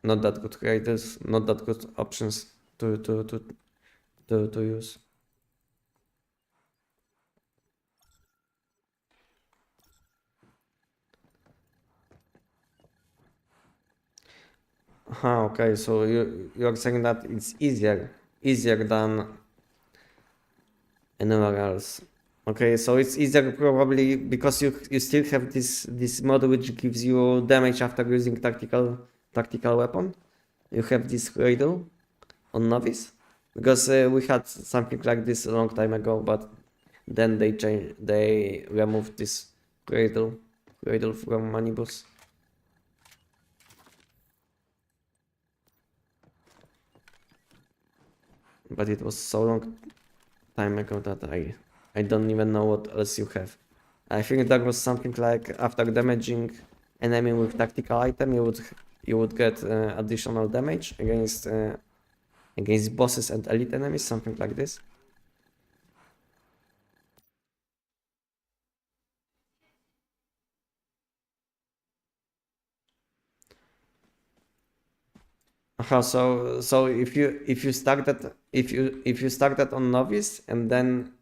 not that good creators, not that good options to use. Okay, so you're saying that it's easier than anywhere else. Okay, so it's easier probably because you still have this mod which gives you damage after using tactical weapon. You have this cradle on Novice, because we had something like this a long time ago, but then they removed this cradle from Manibus. But it was so long time ago that I don't even know what else you have. I think that was something like after damaging enemy with tactical item, you would get additional damage against bosses and elite enemies, something like this. So if you started on novice and then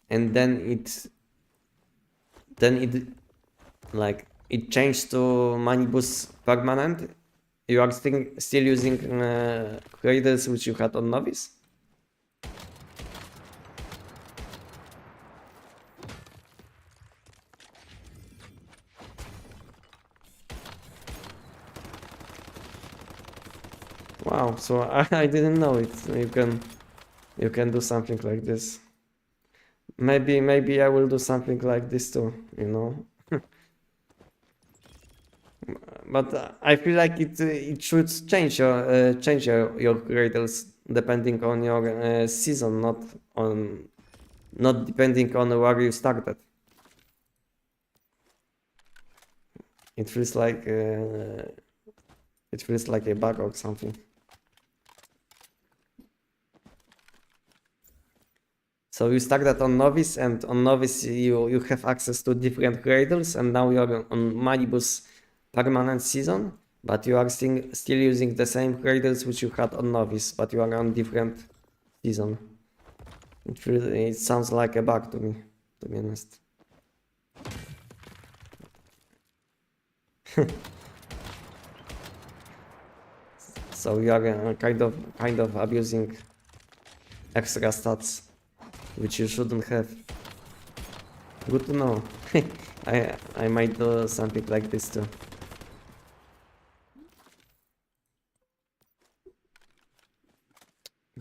it like it changed to manibus permanent, you are still using cradles which you had on novice. Wow, so I didn't know it. You can do something like this. Maybe I will do something like this too, you know. But I feel like it should change your cradles depending on your season, not depending on where you started. It feels like a bug or something. So you started on novice, and on novice you have access to different cradles, and now you're on manibus permanent season, but you are still using the same cradles which you had on novice, but you are on different season. It sounds like a bug to me, to be honest. So you are kind of abusing extra stats, which you shouldn't have. Good to know. I might do something like this too.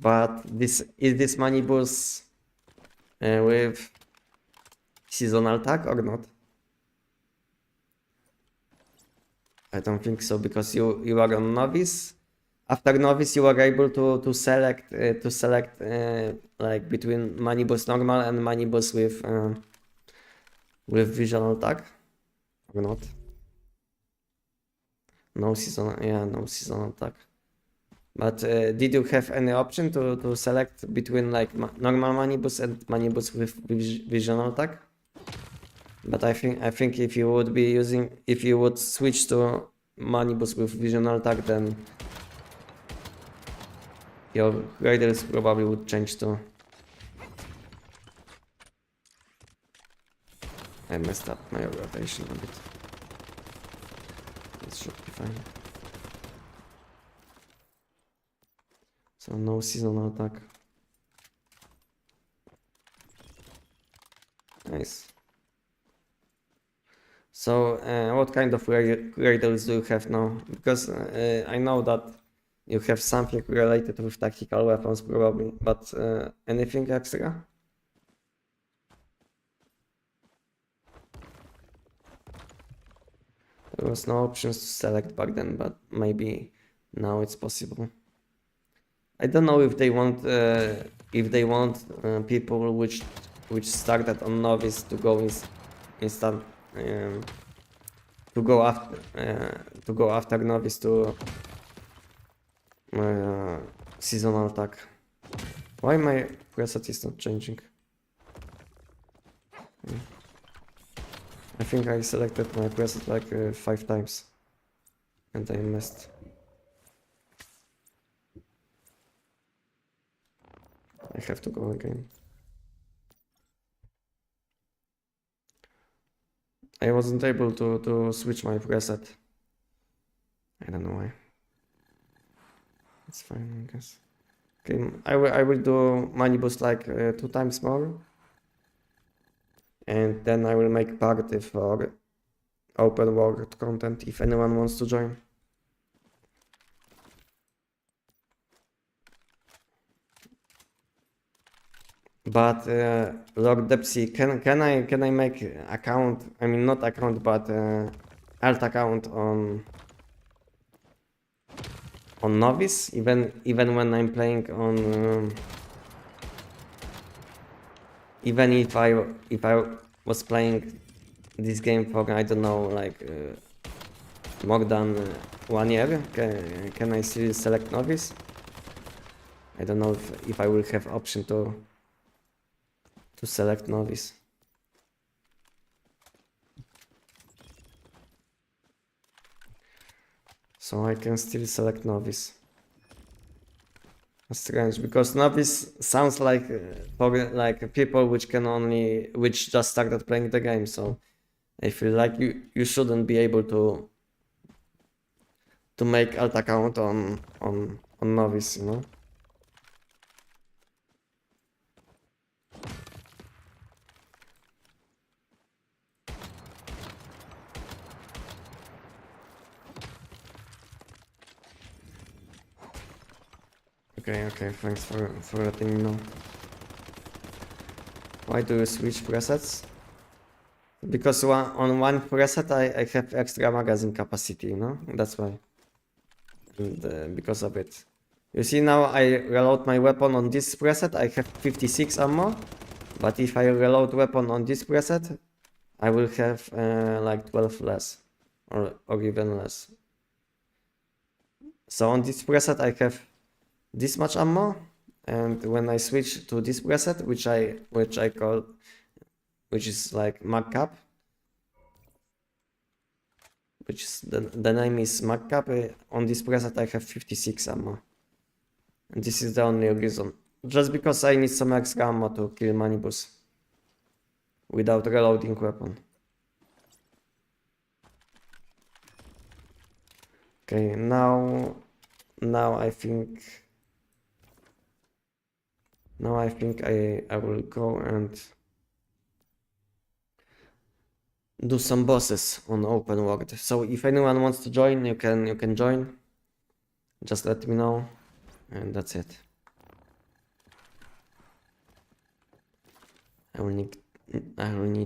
But is this manibus with seasonal tag or not? I don't think so, because you are on novice. After novice, you are able to select like between manibus normal and manibus with visual tag or not. No seasonal tag. But did you have any option to select between like normal manibus and manibus with visual tag? But I think if you would switch to manibus with visual tag, then your graders probably would change too. I messed up my rotation a bit. It should be fine. So no seasonal attack. Nice. So what kind of gradles do you have now? Because I know that you have something related with tactical weapons probably, but anything extra? There was no options to select back then, but maybe now it's possible. I don't know if they want people which started on novice to go instant to go after novice to seasonal attack. Why my preset is not changing? I think I selected my preset like 5 times and I missed. I have to go again. I wasn't able to switch my preset. I don't know why. It's fine, I guess. Okay, I will do money boost like 2 times more. And then I will make party for open world content if anyone wants to join. But Lord Depsy, can I make account? I mean, not account, but alt account on novice, even when I'm playing on even if I was playing this game for, I don't know, like more than 1 year, can I still select novice? I don't know if I will have option to select novice. So I can still select novice. Strange, because novice sounds like for like people which just started playing the game. So I feel like you shouldn't be able to make alt account on novice, you know. Okay, thanks for letting me know. Why do you switch presets? Because on one preset I have extra magazine capacity, you know? That's why. And, because of it. You see now I reload my weapon on this preset, I have 56 ammo. But if I reload weapon on this preset, I will have like 12 less. Or even less. So on this preset I have this much ammo, and when I switch to this preset, which is like mag cap, which is the name is mag cap. On this preset I have 56 ammo, and this is the only reason. Just because I need some extra ammo to kill Manibus without reloading weapon. Okay, now I think I will go and do some bosses on open world. So if anyone wants to join, you can join. Just let me know, and that's it. I will need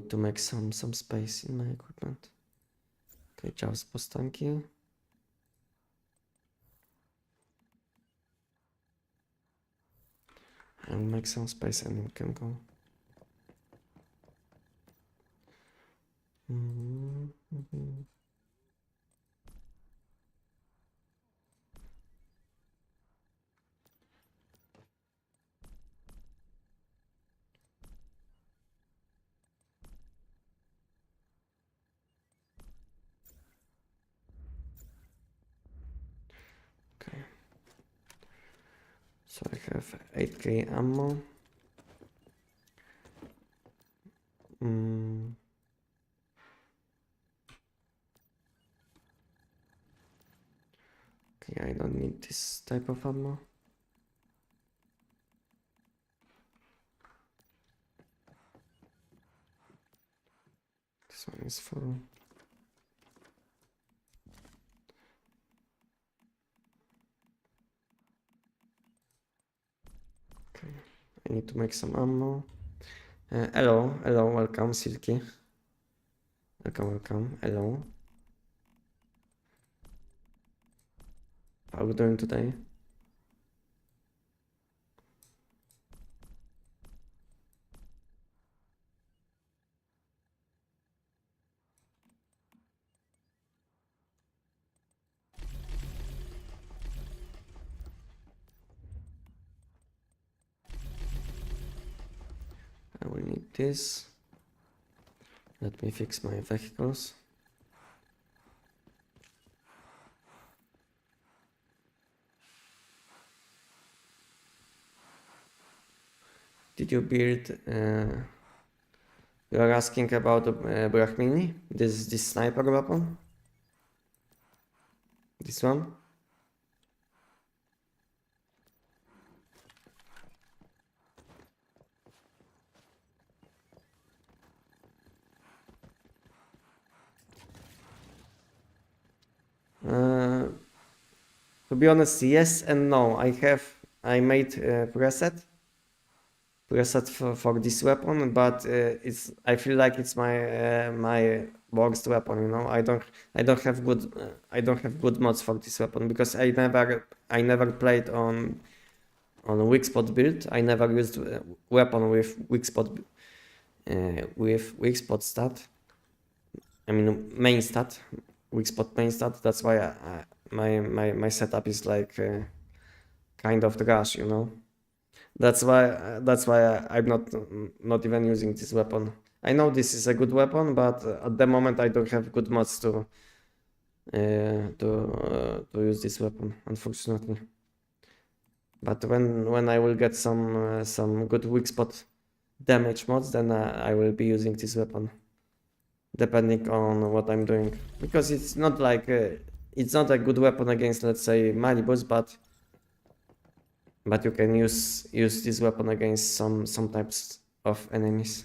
to make some space in my equipment. Okay, Charles Postanki. I'll make some space and we can go. Okay. So I have 8k ammo. Okay, I don't need this type of ammo. This one is full. Okay, I need to make some ammo. Hello, welcome, Silky. Welcome, hello. How are you doing today? I will need this. Let me fix my vehicles. Did you build? You are asking about the Brahmini? This sniper weapon? This one? To be honest, yes and no. I made a preset for this weapon, but I feel like it's my worst weapon. You know, I don't have good mods for this weapon because I never played on weak spot build. I never used weapon with weak spot stat. I mean main stat, weak spot main stat. That's why my setup is like kind of trash, you know. That's why I'm not even using this weapon. I know this is a good weapon, but at the moment I don't have good mods to use this weapon, unfortunately. But when I will get some good weak spot damage mods, then I will be using this weapon, depending on what I'm doing, because it's not like it's not a good weapon against, let's say, Malibus, but you can use this weapon against some types of enemies.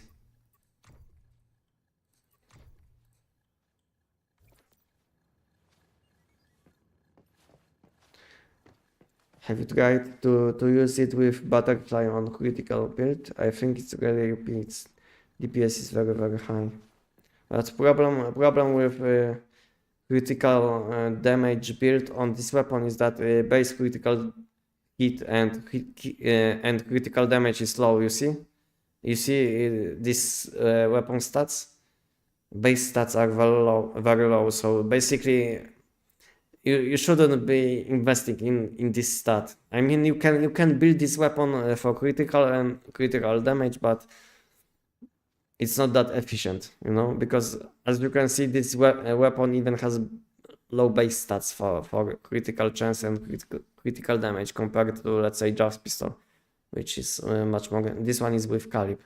Have you tried to use it with Butterfly on critical build? I think it's really repeats. DPS is very high. But problem with critical damage build on this weapon is that base critical hit and critical damage is low. You see this weapon stats. Base stats are very low. So basically, you shouldn't be investing in this stat. I mean, you can build this weapon for critical damage, but it's not that efficient, you know, because as you can see, this weapon even has low base stats for critical chance and critical damage compared to, let's say, Jaws pistol, which is much more. This one is with calib,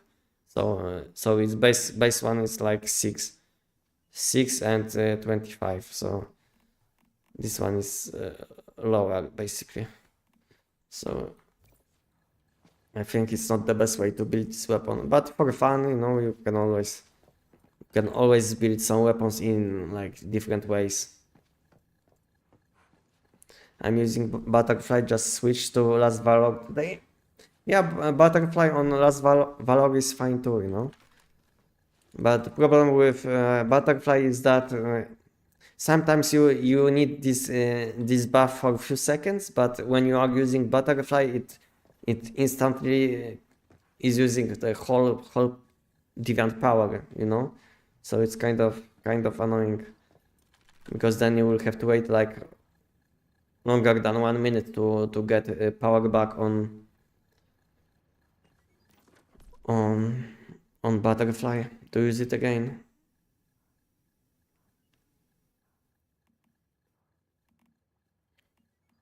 so its base one is like 6 and 25. So this one is lower basically. So I think it's not the best way to build this weapon, but for fun, you know, you can always build some weapons in like different ways. I'm using Butterfly, just switched to Last Valor today. Yeah, Butterfly on Last Valor is fine too, you know. But the problem with Butterfly is that sometimes you need this buff for a few seconds, but when you are using Butterfly, it instantly is using the whole deviant power, you know. So it's kind of annoying, because then you will have to wait like longer than 1 minute to get power back on Butterfly to use it again.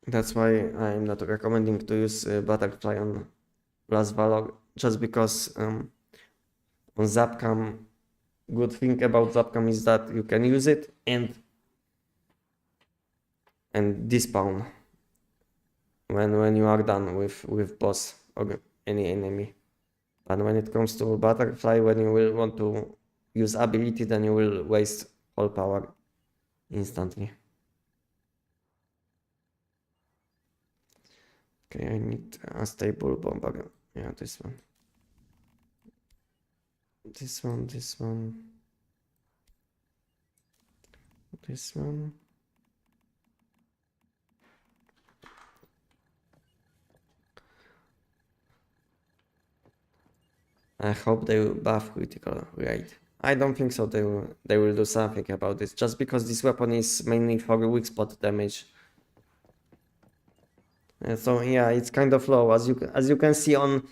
That's why I'm not recommending to use Butterfly on Last Valor, just because on Zapcam, good thing about Zapcam is that you can use it and despawn when you are done with boss or any enemy. But when it comes to Butterfly, when you will want to use ability, then you will waste all power instantly. Okay, I need a stable bomber. Yeah, this one. This one. I hope they will buff critical rate. I don't think so. They will do something about this, just because this weapon is mainly for weak spot damage. So yeah, it's kind of low. As you can see on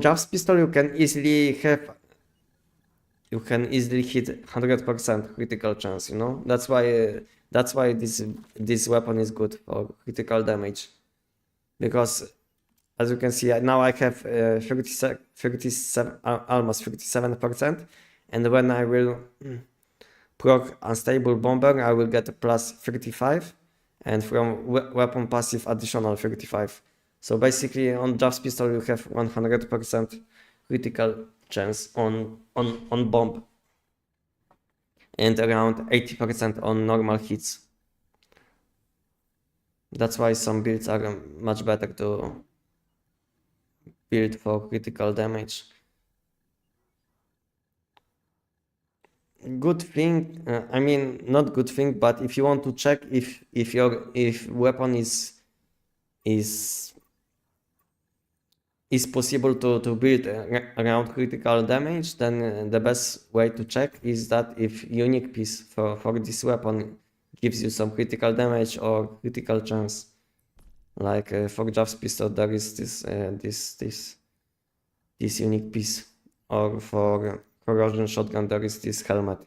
Jav's pistol, you can easily hit 100% critical chance. You know, that's why this weapon is good for critical damage, because as you can see now I have 37 almost 57%, and when I will proc unstable bomber, I will get a plus 35, and from weapon passive additional 35. So basically on Jav's pistol you have 100% critical chance on bomb, and around 80% on normal hits. That's why some builds are much better to build for critical damage. Good thing, I mean, not good thing, but if you want to check if weapon is possible to build around critical damage, then the best way to check is that if unique piece for this weapon gives you some critical damage or critical chance. Like for Jav's pistol there is this unique piece, or for corrosion shotgun there is this helmet,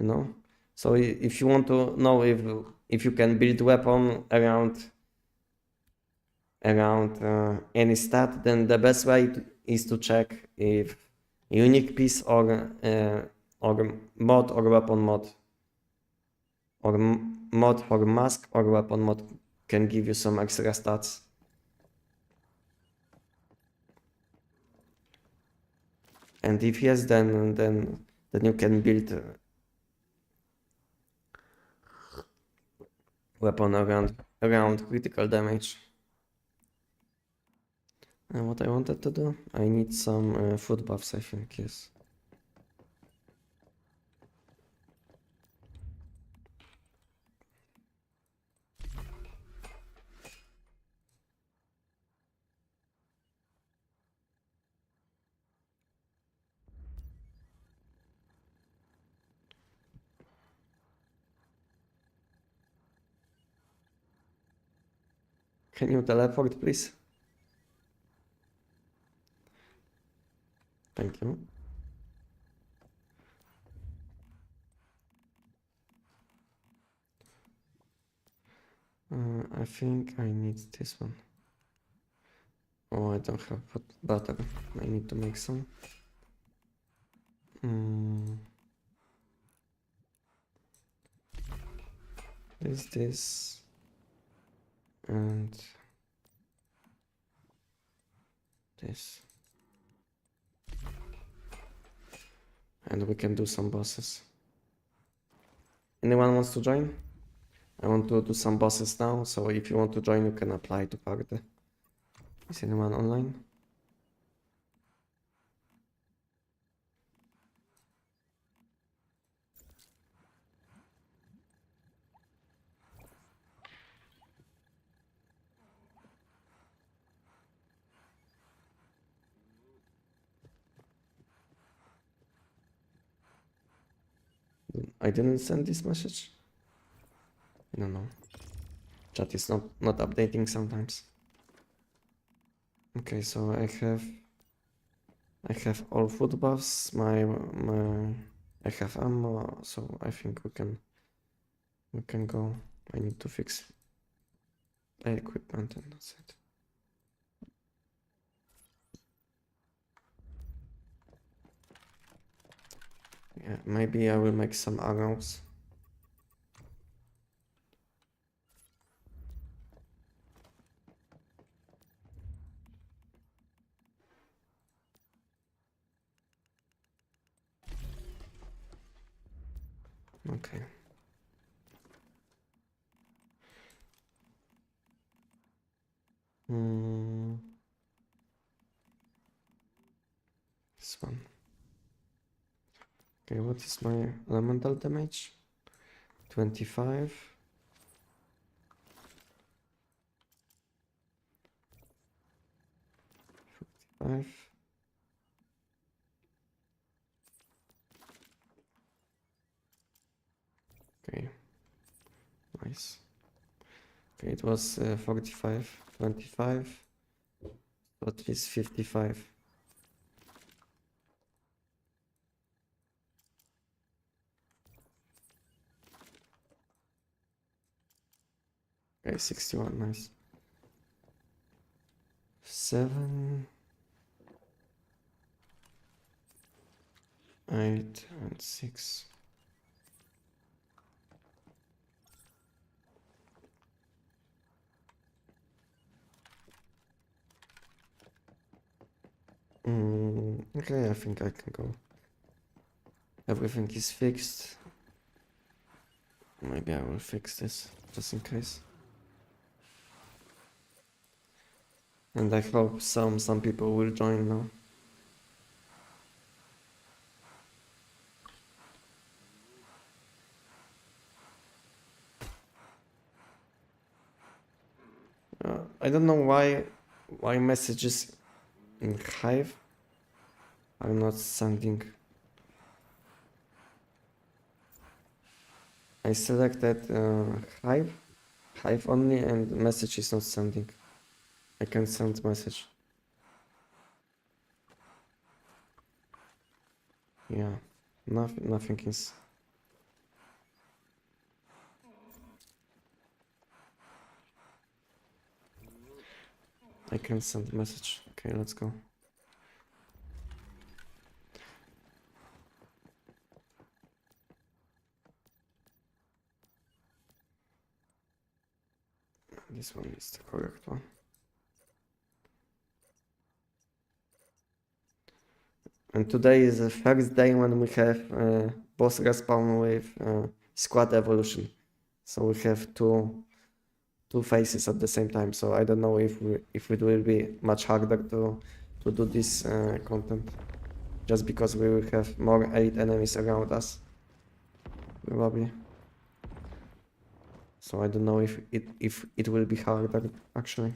you know. So if you want to know if you can build weapon around around any stat, then the best way is to check if unique piece or mod or weapon mod or mod or mask or weapon mod can give you some extra stats. And if yes, then you can build weapon around critical damage. And what I wanted to do, I need some food buffs, I think, yes. Can you teleport, please? Thank you. I think I need this one. Oh, I don't have butter. I need to make some. This, and this. And we can do some bosses. Anyone wants to join? I want to do some bosses now, so if you want to join, you can apply to party. Is anyone online? I didn't send this message. I don't know. Chat is not updating sometimes. Okay, so I have all food buffs. I have ammo, so I think we can go. I need to fix the equipment and that's it. Yeah, maybe I will make some arrows. Okay. This one. Okay, what is my elemental damage? 25. 45. Okay, nice. Okay, it was 45, 25, but it's 55. Okay, 61, nice. 7, 8, and 6. Okay, I think I can go. Everything is fixed. Maybe I will fix this, just in case. And I hope some people will join now. I don't know why messages in Hive are not sending. I selected Hive only, and message is not sending. I can send message. Yeah, nothing is. I can send a message. Okay, let's go. This one is the correct one. And today is the first day when we have boss respawn with squad evolution. So we have two phases at the same time. So I don't know if it will be much harder to do this content, just because we will have more elite enemies around us, probably. So I don't know if it will be harder actually.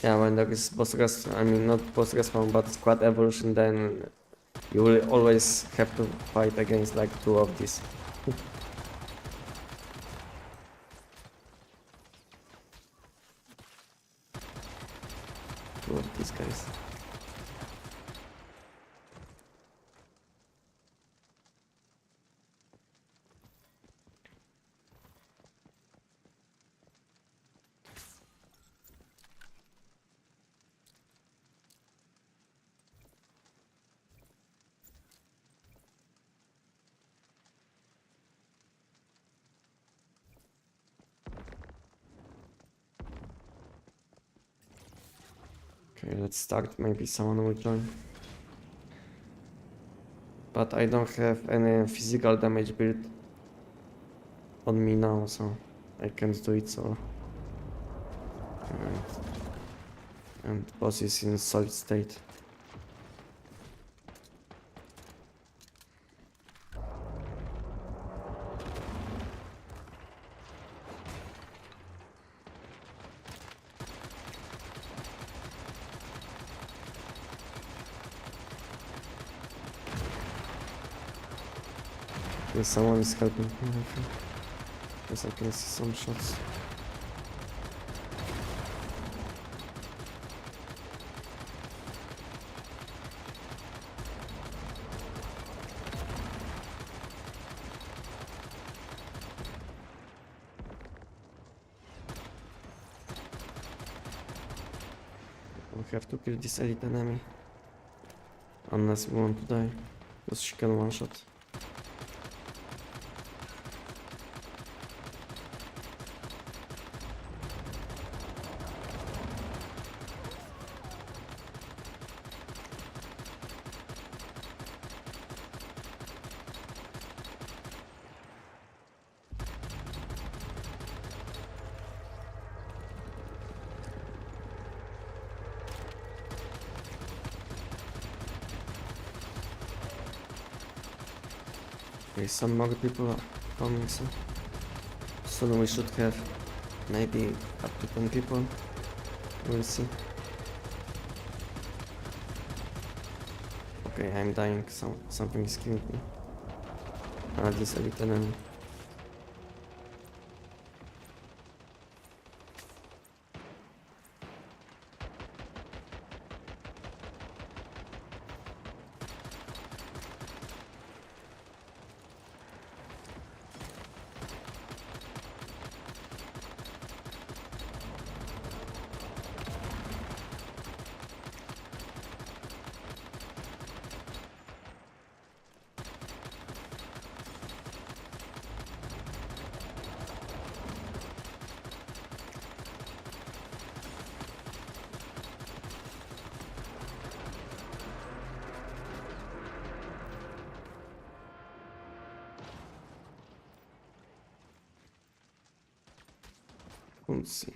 Yeah, when there is I mean not boss respawn, but squad evolution, then you will always have to fight against like two of these. Two of these guys. Okay, let's start. Maybe someone will join. But I don't have any physical damage build on me now, so I can't do it. So and boss is in solid state. Okay, someone is helping me, I think. Yes, I can see some shots. We have to kill this elite enemy. Unless we want to die. Because she can one shot. Okay, some more people are coming, so soon we should have maybe up to 10 people. We'll see. Okay, I'm dying. Something is killing me. This elite enemy. Let's see.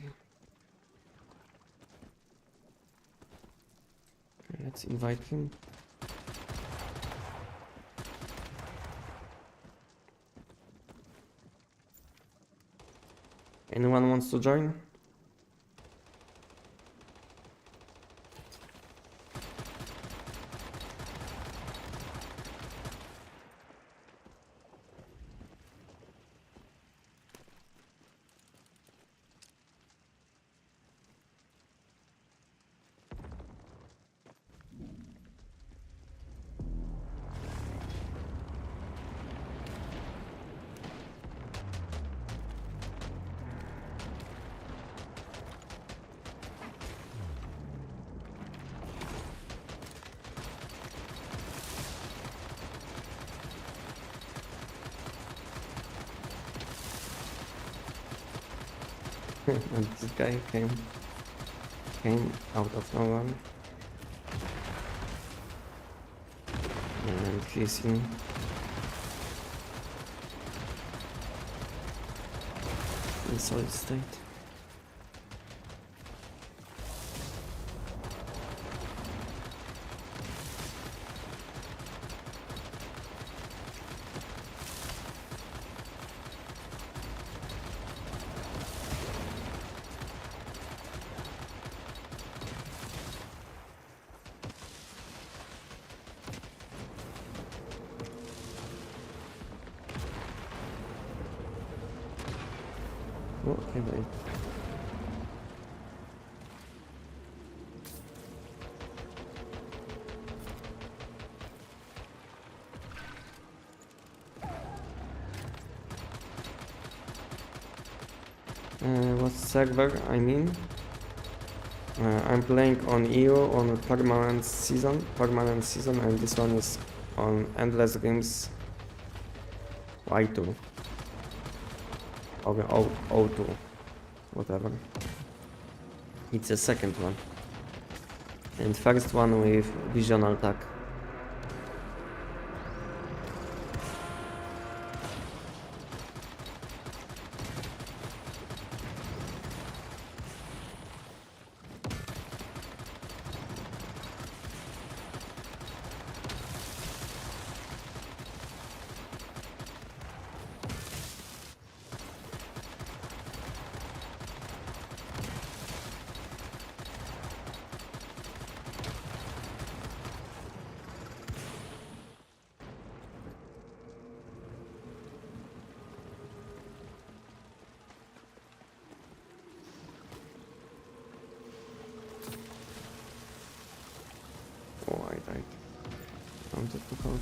Okay, let's invite him. Anyone wants to join? And this guy came out of nowhere. And he's in solid state. Okay, wait. What server I mean? I'm playing on EU on permanent season, and this one is on endless games Y2 or O2, whatever. It's the second one, and first one with vision attack. Oh, I died. Wanted to help.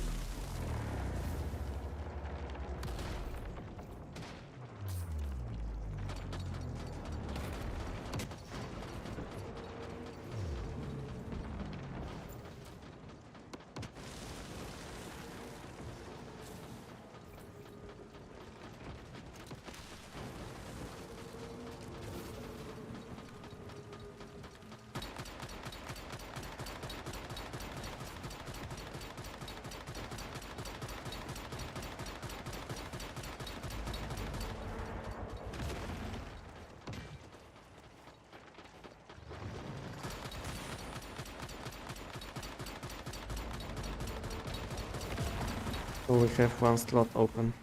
So we have one slot open,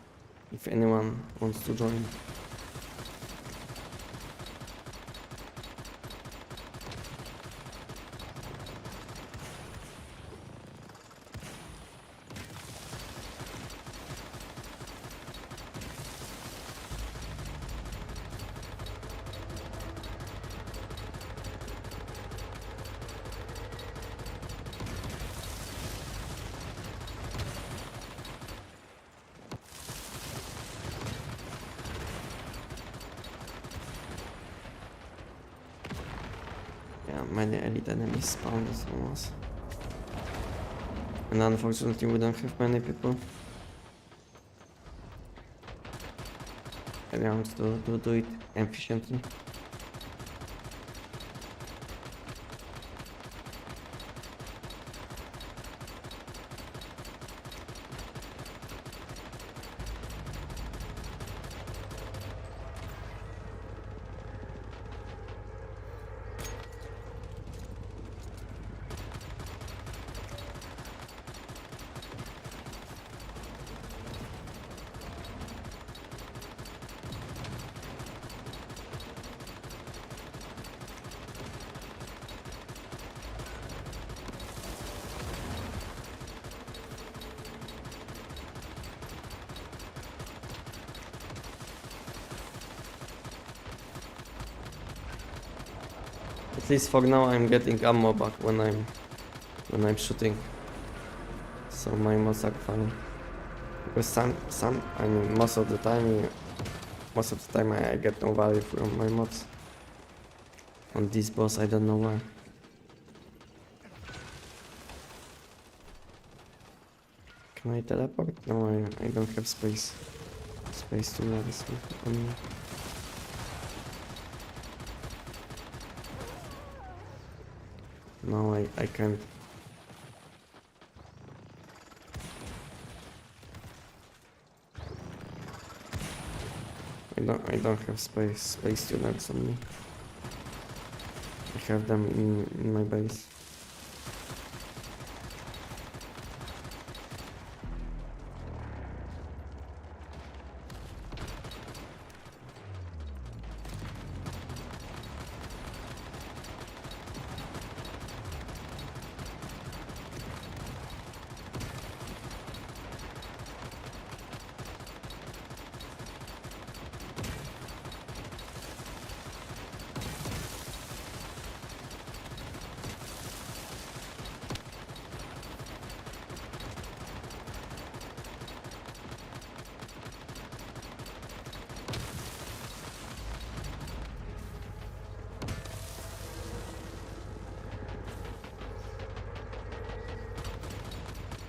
if anyone wants to join. Yeah, many elite enemies spawned on us. And unfortunately we don't have many people around to do it efficiently. At least for now I'm getting ammo back when I'm shooting. So my mods are fine. Because I mean most of the time I get no value from my mods. On this boss I don't know why. Can I teleport? No, I don't have space to let this on me. No, I can't. I don't have space students on me. I have them in my base.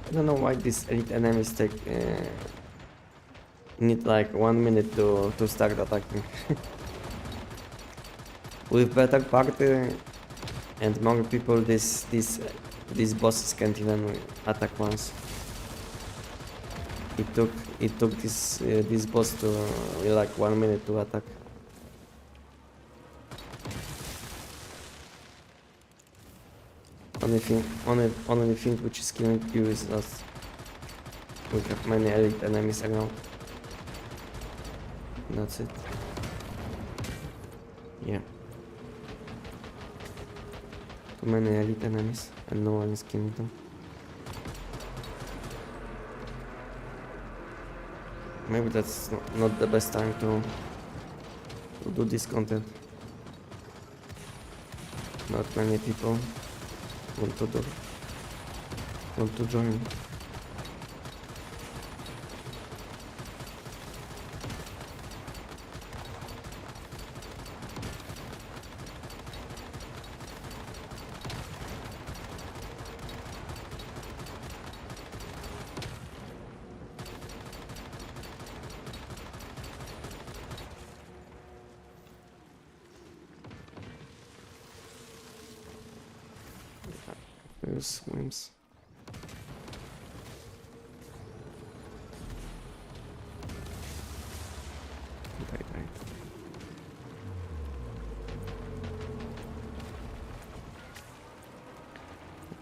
I don't know why these elite enemies need like 1 minute to start attacking. With better party and more people, these bosses can't even attack once. It took this boss to like 1 minute to attack. Only thing which is killing you is that we have many elite enemies around. That's it. Yeah. Too many elite enemies and no one is killing them. Maybe that's not the best time to do this content. Not many people want to join. There's swims. Die.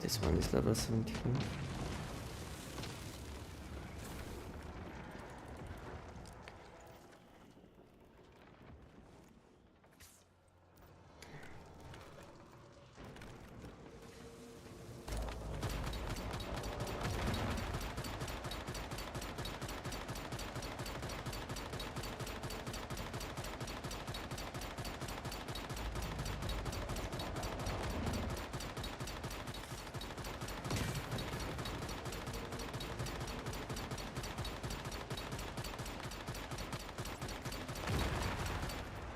This one is level 74.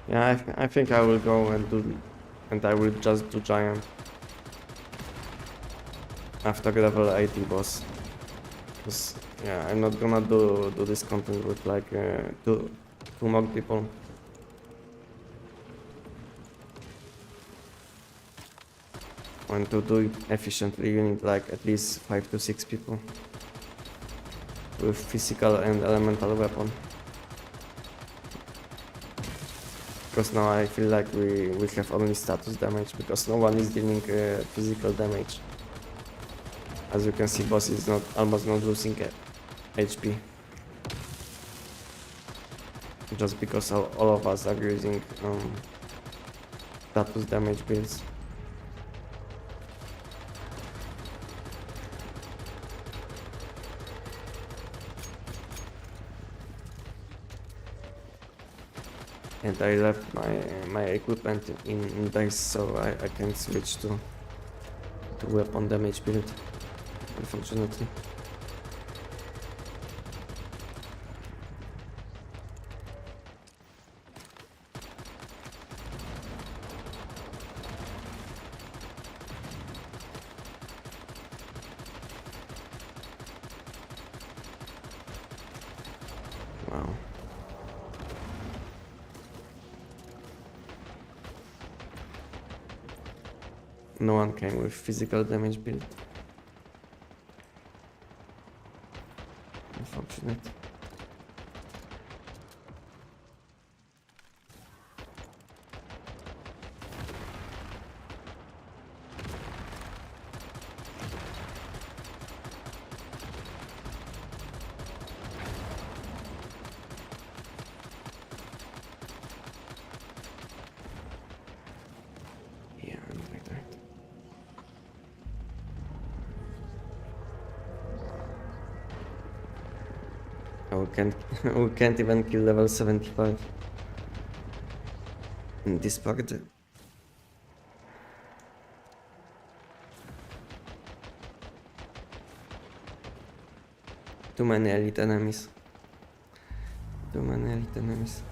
Yeah, I think I will go and I will just do giant after level 80 boss. Cause yeah, I'm not gonna do this content with like two more people. And to do it efficiently, you need like at least 5 to 6 people with physical and elemental weapon. Because now I feel like we have only status damage because no one is dealing physical damage. As you can see, boss is almost not losing HP. Just because all of us are using status damage builds. And I left my equipment in base, so I can switch to weapon damage build, unfortunately. Wow. No one came with physical damage build. Unfortunate. Yeah, like that. Oh, we can't we can't even kill level 75 in this part. Too many elite enemies. Too many elite enemies.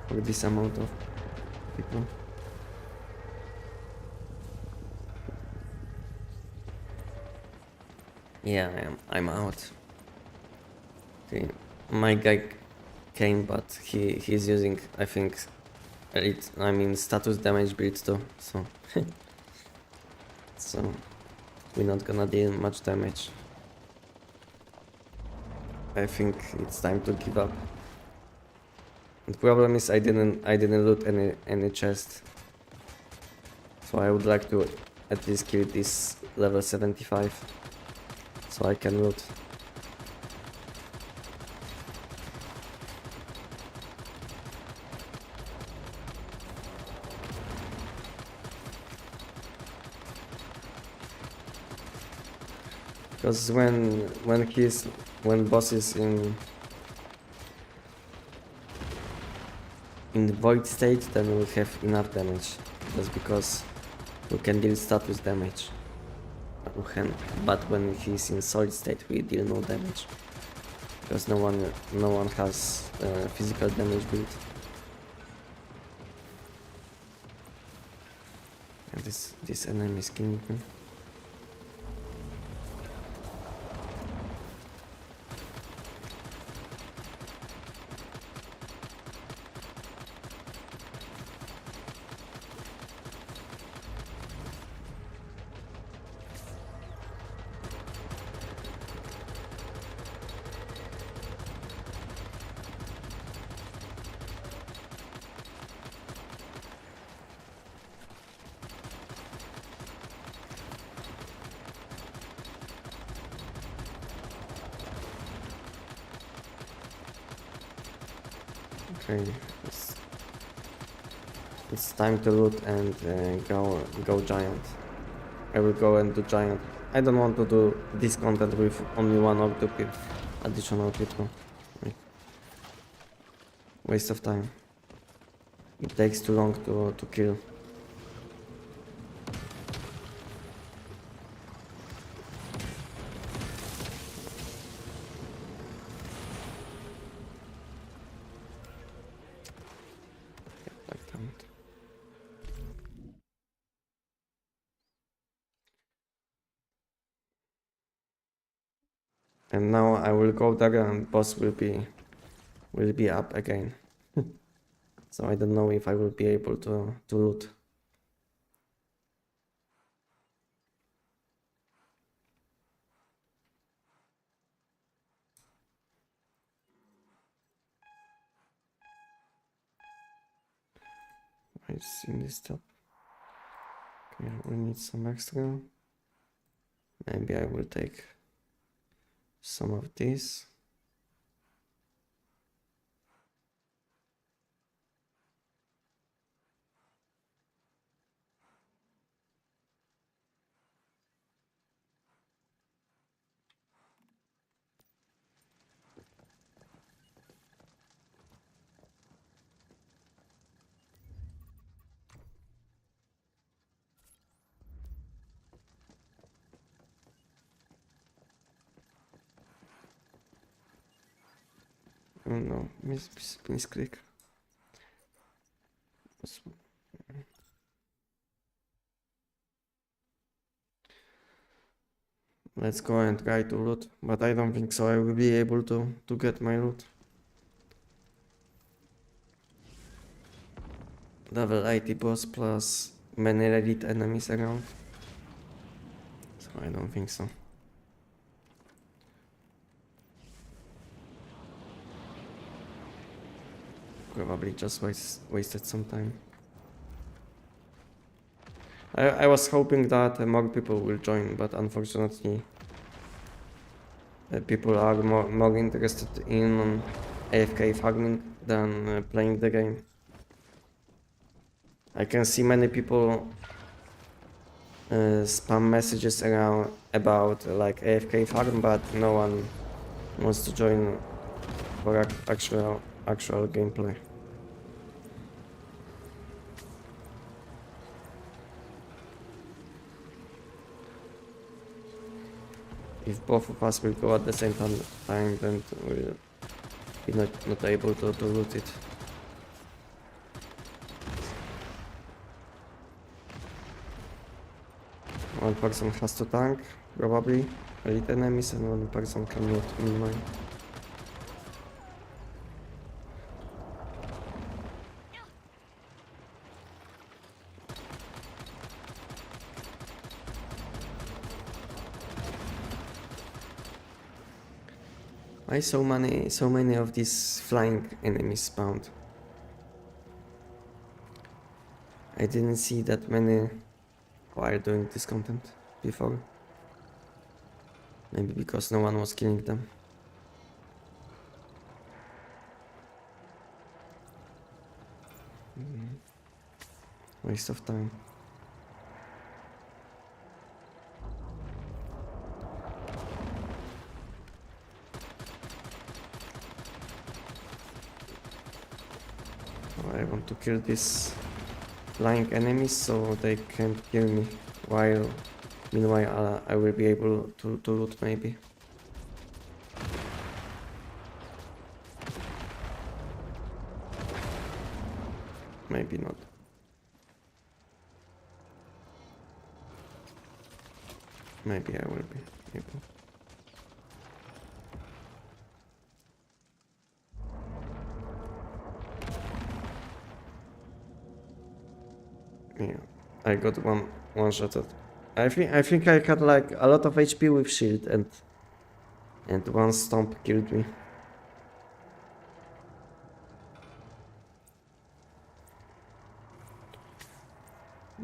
For this amount of people. Yeah, I'm out. Okay. My guy came, but he's using, I think, elite, I mean status damage build too, so so we're not gonna deal much damage. I think it's time to give up. The problem is I didn't loot any chest, so I would like to at least kill this level 75 so I can loot. Because when boss is in the void state, then we'll have enough damage. Just because we can deal status damage. But when he's in solid state, we deal no damage. Because no one has physical damage build. And this enemy is killing me. Okay, it's time to loot and go giant. I will go and do giant. I don't want to do this content with only one or two additional people. Like, waste of time. It takes too long to kill. Like that. And now I will go there and boss will be up again. So I don't know if I will be able to loot. I've seen this stuff. Okay, we need some extra. Maybe I will take some of this. Oh no, misclick. Let's go and try to loot, but I don't think so I will be able to get my loot. Level 80 boss plus many elite enemies around. So I don't think so. Probably just wasted some time. I was hoping that more people will join, but unfortunately people are more interested in AFK farming than playing the game. I can see many people spam messages around about like AFK farm, but no one wants to join for actual gameplay. If both of us will go at the same time, then we'll be not able to loot it. One person has to tank, probably, elite enemies, and one person can loot mine. Why so many of these flying enemies spawned? I didn't see that many while doing this content before. Maybe because no one was killing them. Waste of time. I want to kill these flying enemies so they can't kill me, while meanwhile I will be able to loot maybe. Maybe not. Maybe I will be able. Yeah, I got one shot at. I think I had like a lot of HP with shield and one stomp killed me.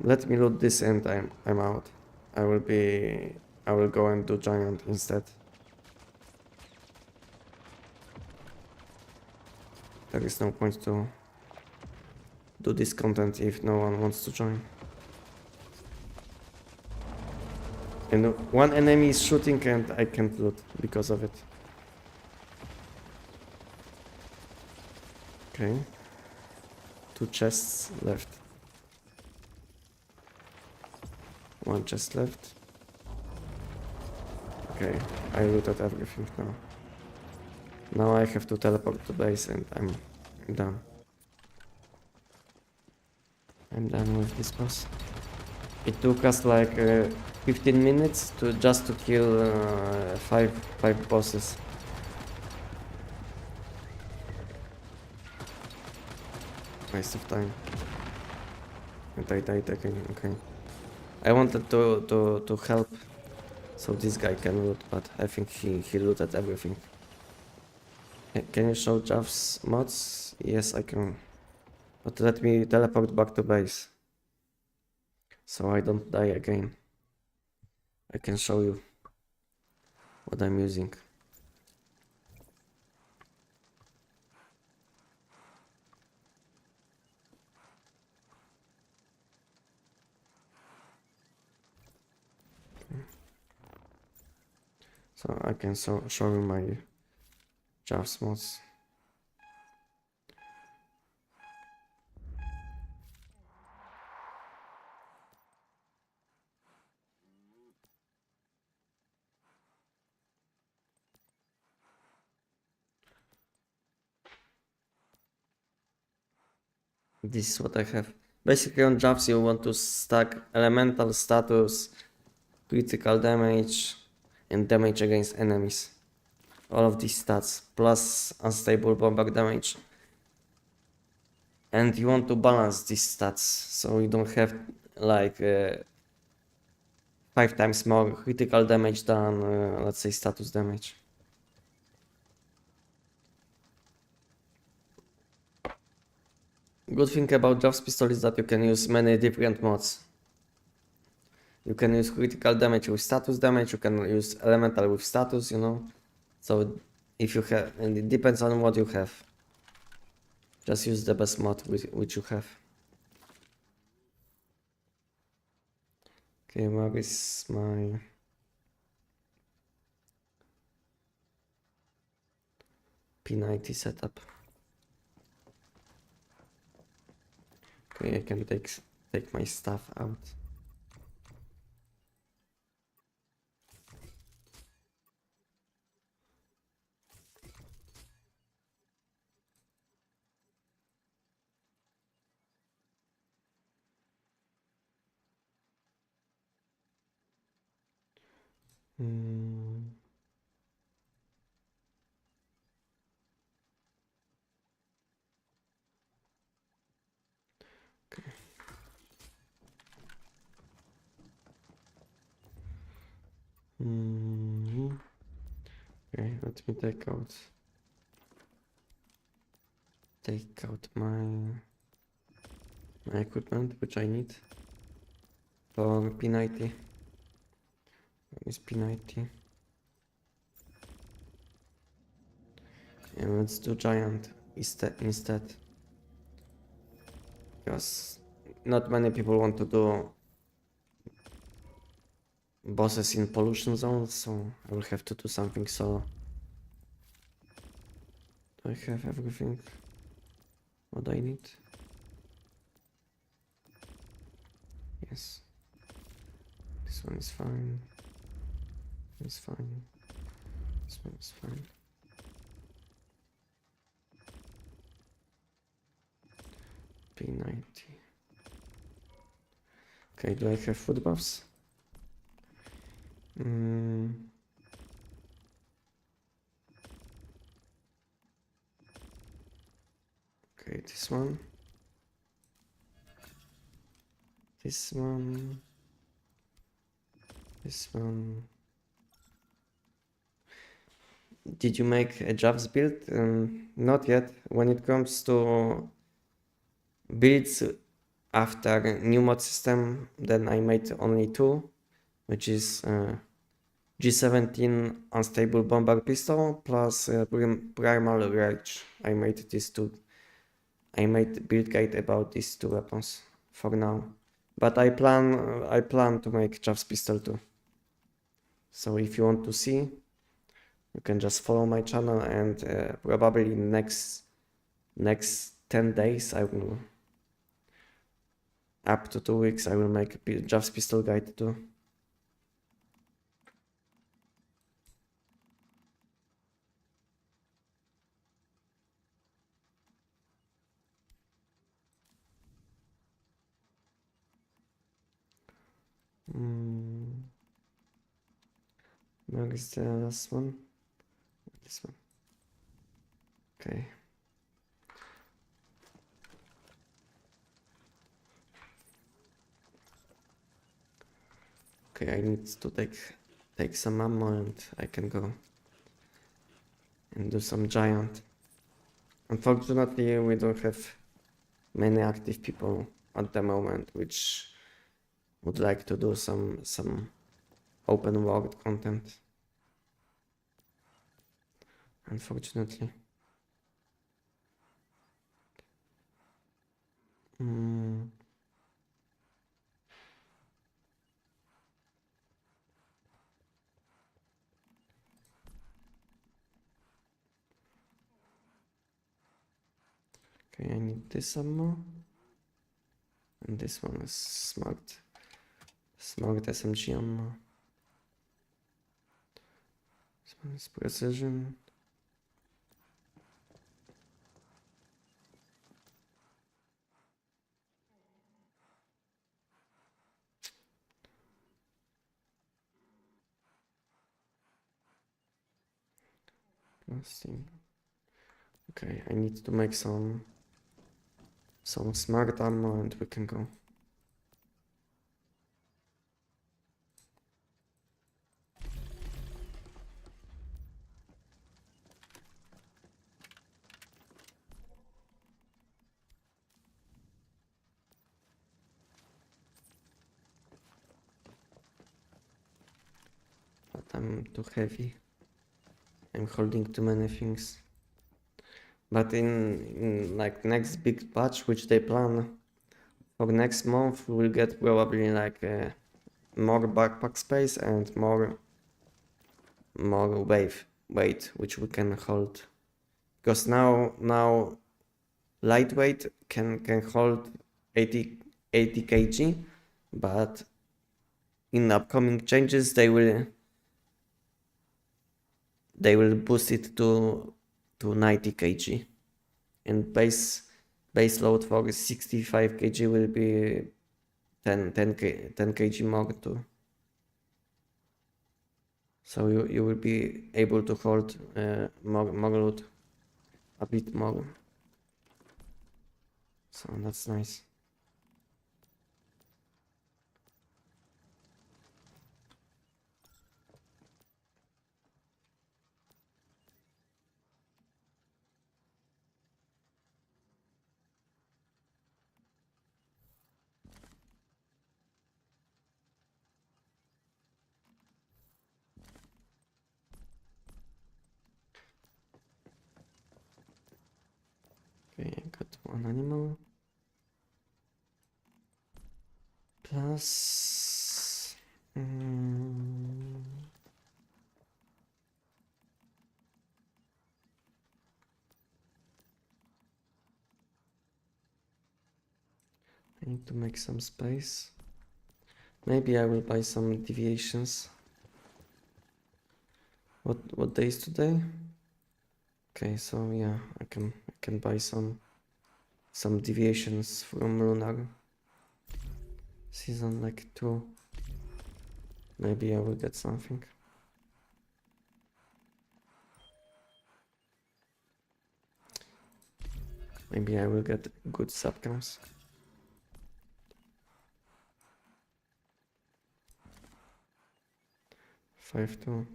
Let me loot this and I'm out. I will go and do giant instead. There is no point to do this content if no one wants to join. And one enemy is shooting and I can't loot because of it. Okay. 2 chests left. 1 chest left. Okay, I looted everything now. Now I have to teleport to base and I'm done. I'm done with this boss. It took us like 15 minutes to kill 5 bosses. Waste of time. And I died again. Okay. I wanted to help so this guy can loot, but I think he looted everything. Can you show Jav's mods? Yes, I can. But let me teleport back to base, so I don't die again. I can show you what I'm using. So I can show you my Jav's mods. This is what I have. Basically on jobs you want to stack elemental status, critical damage, and damage against enemies. All of these stats, plus unstable bombard damage. And you want to balance these stats, so you don't have like 5 times more critical damage than, let's say, status damage. Good thing about Jav's pistol is that you can use many different mods. You can use critical damage with status damage, you can use elemental with status, you know. So if you have, and it depends on what you have. Just use the best mod which you have. Okay, where is my P90 setup? Okay, I can take my stuff out. Mm. Okay. Okay, let me take out my equipment which I need for P90. What is P90? And let's do giant instead. Because not many people want to do bosses in pollution zones, so I will have to do something solo. Do I have everything what I need? Yes. This one is fine. It's fine. This one is fine. P90. Okay, do I have food buffs? Okay, this one. This one. This one. Did you make a Javs build? Not yet. When it comes to builds after new mod system, then I made only 2, which is G17 unstable bombard pistol plus primal rage. I made these 2. I made build guide about these 2 weapons for now, but I plan to make Javs pistol too. So if you want to see, you can just follow my channel, and probably next 10 days I will, up to 2 weeks, I will make a Javs pistol guide too. Where is the last one? This one. Okay. Okay, I need to take some ammo and I can go and do some giant. Unfortunately, we don't have many active people at the moment which would like to do some open world content. Unfortunately. Okay, I need this ammo. And this one is smoked SMG ammo. This one is precision. Nothing. Okay, I need to make some smart ammo and we can go. But I'm too heavy. I'm holding too many things. But in like next big patch, which they plan for next month, we'll get probably like more backpack space and more weight, which we can hold. Because now lightweight can hold 80 kg, but in upcoming changes they will boost it to 90 kg, and base load for 65 kg will be 10 kg more too. So you will be able to hold more load, a bit more. So that's nice. Okay, I got one animal. Plus... I need to make some space. Maybe I will buy some deviations. What day is today? Okay, so yeah, I can buy some deviations from lunar season like 2. Maybe I will get something. Maybe I will get good subcams. Five two.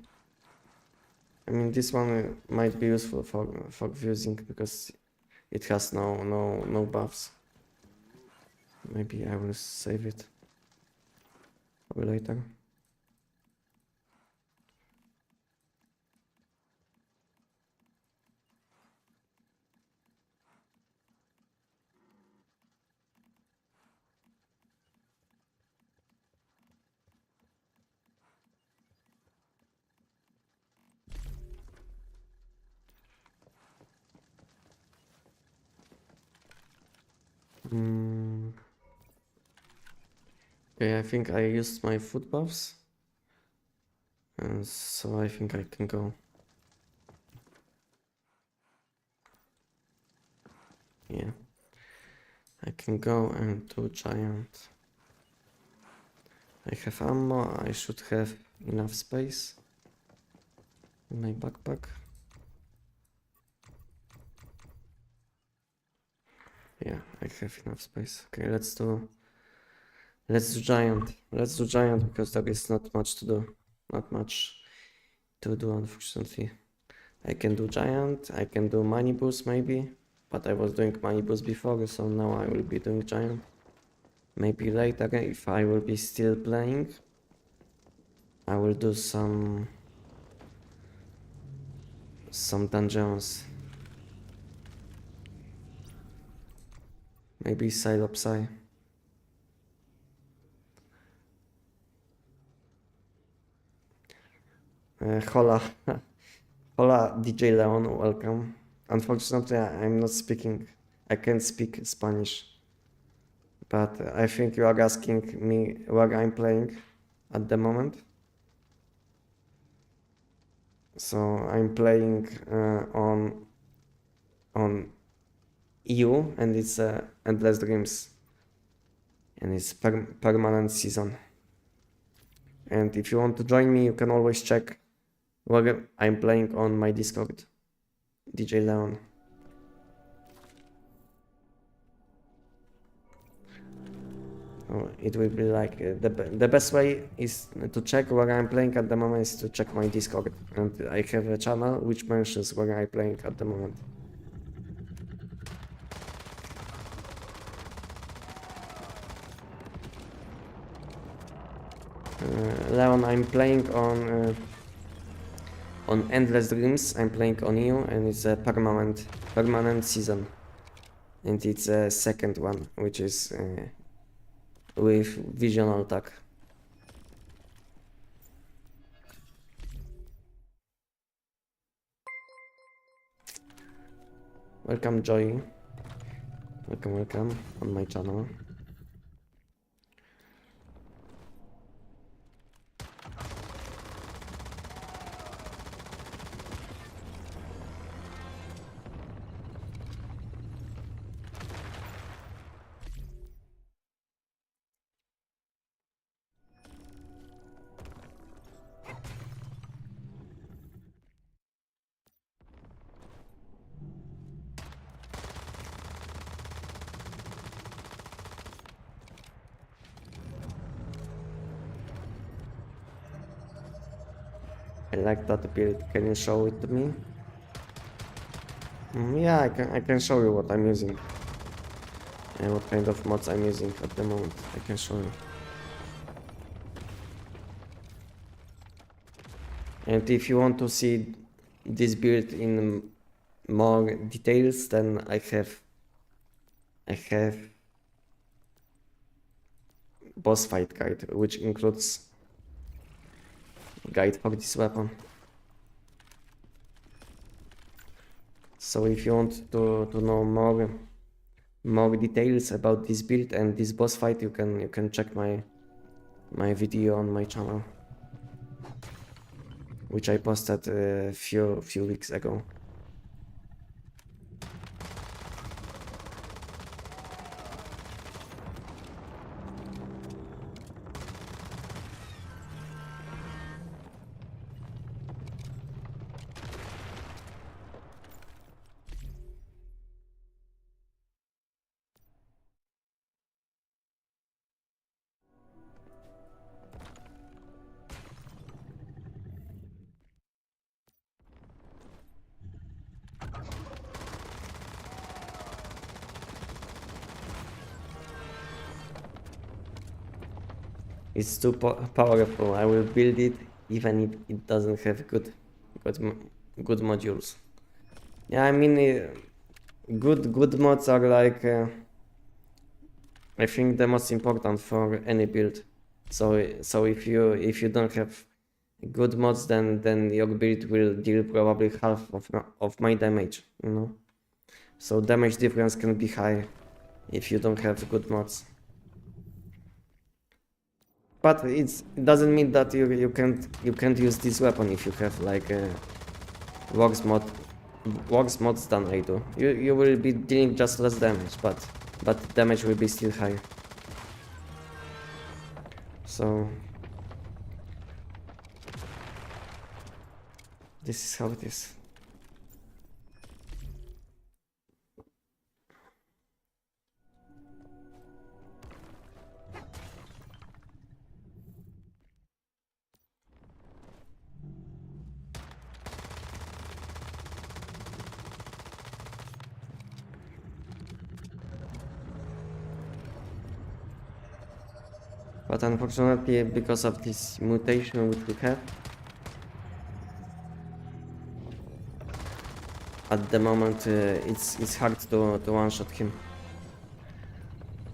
I mean, this one might be useful for fusing because it has no buffs. Maybe I will save it for later. Okay, I think I used my foot buffs, and so I think I can go. Yeah, I can go and do giant. I have ammo, I should have enough space in my backpack. Yeah, I have enough space. Okay, let's do giant. Let's do giant because there is not much to do. Not much to do, unfortunately. I can do giant, I can do money boost maybe, but I was doing money boost before, so now I will be doing giant. Maybe later, if I will be still playing, I will do some dungeons. Maybe side up side. Hola. Hola, DJ Leon, welcome. Unfortunately, I'm not speaking. I can't speak Spanish. But I think you are asking me where I'm playing at the moment. So I'm playing on EU, and it's Endless Dreams, and it's permanent season. And if you want to join me, you can always check where I'm playing on my Discord. DJ Leon. Oh, it will be like the best way is to check where I'm playing at the moment is to check my Discord, and I have a channel which mentions where I'm playing at the moment. Leon, I'm playing on Endless Dreams. I'm playing on EU, and it's a permanent season, and it's a second one, which is with visual attack. Welcome, Joy. Welcome on my channel. I like that build. Can you show it to me? Yeah, I can show you what I'm using and what kind of mods I'm using at the moment. I can show you. And if you want to see this build in more details, then I have boss fight guide, which includes guide for this weapon. So if you want to know more details about this build and this boss fight, you can check my video on my channel, which I posted a few weeks ago. It's too powerful. I will build it even if it doesn't have good modules. Yeah, I mean, good mods are like I think the most important for any build. So if you don't have good mods, then your build will deal probably half of my damage. You know, so damage difference can be high if you don't have good mods. But it doesn't mean that you can't use this weapon if you have like a worse mods than I do. You will be dealing just less damage, but damage will be still high. So this is how it is. But unfortunately, because of this mutation which we have, at the moment it's hard to one-shot him.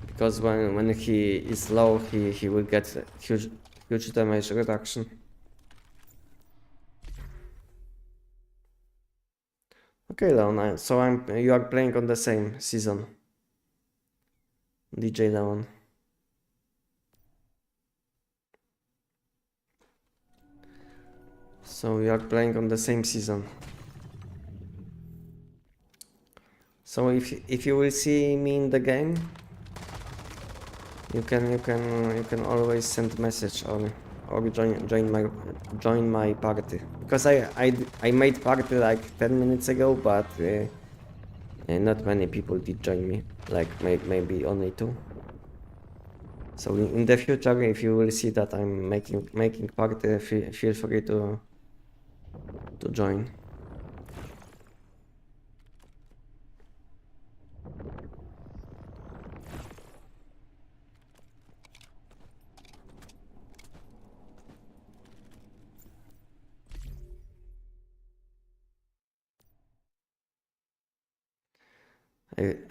Because when he is low, he will get huge damage reduction. Okay, Leon, so you are playing on the same season. DJ Leon. So we are playing on the same season. So if you will see me in the game, you can always send message or join my party, because I made party like 10 minutes ago, but not many people did join me, like maybe only 2. So in the future, if you will see that I'm making party, feel free to join.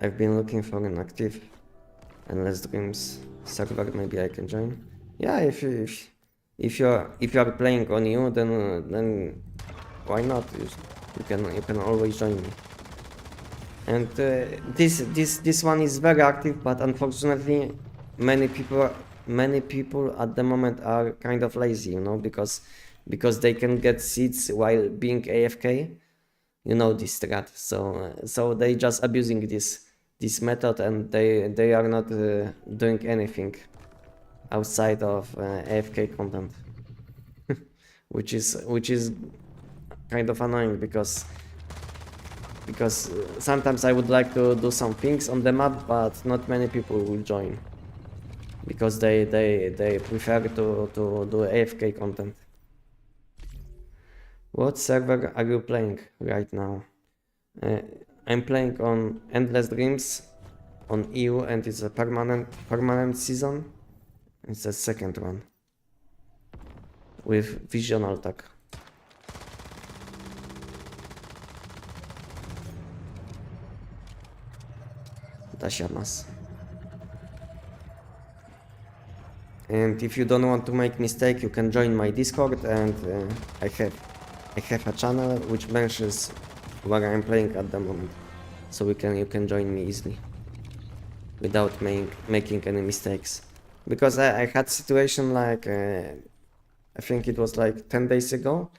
I've been looking for an active Endless Dreams server. Maybe I can join. Yeah, if you are playing on you, then why not? You can always join me. And this one is very active, but unfortunately, many people at the moment are kind of lazy, you know, because they can get seats while being AFK. You know this strat, so they just abusing this method, and they are not doing anything outside of AFK content, which is kind of annoying, because sometimes I would like to do some things on the map, but not many people will join, because they prefer to do AFK content. What server are you playing right now? I'm playing on Endless Dreams on EU, and it's a permanent season. It's the second one with Visional Tag. Tashamas. And if you don't want to make mistake, you can join my Discord, and I have a channel which mentions where I'm playing at the moment, so you can join me easily without making any mistakes. Because I had situation like I think it was like 10 days ago,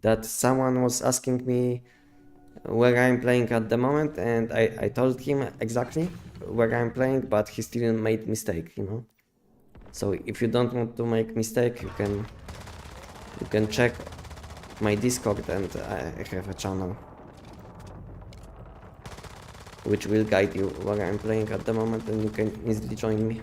that someone was asking me where I'm playing at the moment, and I told him exactly where I'm playing, but he still made mistake, you know. So if you don't want to make mistake, you can check my Discord, and I have a channel which will guide you where I'm playing at the moment, and you can easily join me.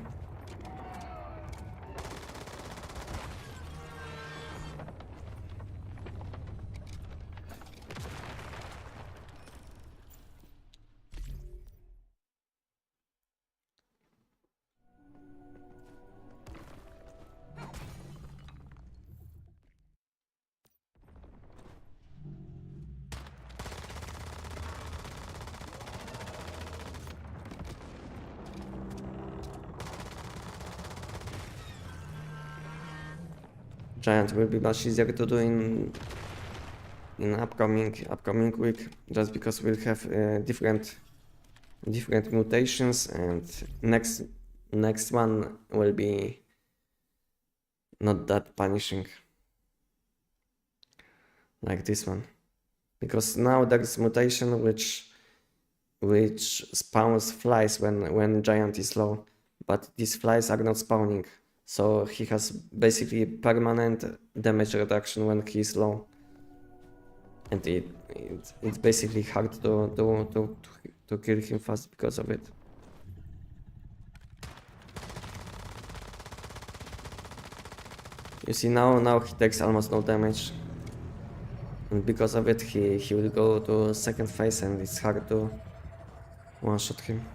Giant will be much easier to do in upcoming week, just because we'll have different mutations, and next one will be not that punishing like this one, because now there's mutation which spawns flies when giant is low, but these flies are not spawning, so he has basically permanent damage reduction when he is low, and it's basically hard to kill him fast because of it. You see, now he takes almost no damage, and because of it he will go to second phase, and it's hard to one-shot him.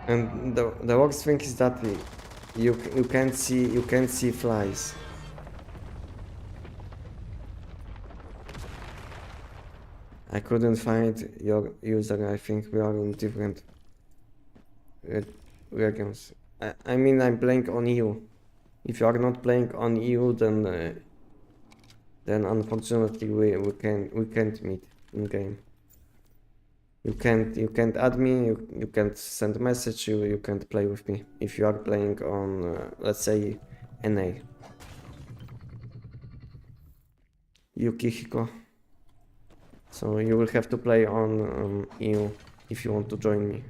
And the worst thing is that you can't see flies. I couldn't find your user. I think we are in different regions. I mean, I'm playing on EU. If you are not playing on EU, then unfortunately we can't meet in game. You can't add me. You can't send a message. You can't play with me if you are playing on let's say NA. Yukihiko. So you will have to play on EU if you want to join me.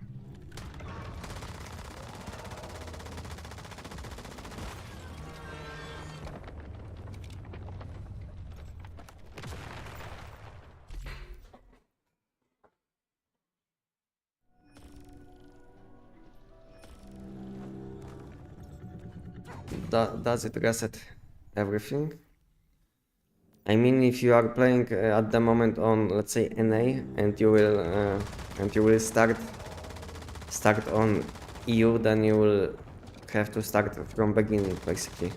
Does it reset everything? I mean, if you are playing at the moment on, let's say, NA, and you will start on EU, then you will have to start from beginning, basically.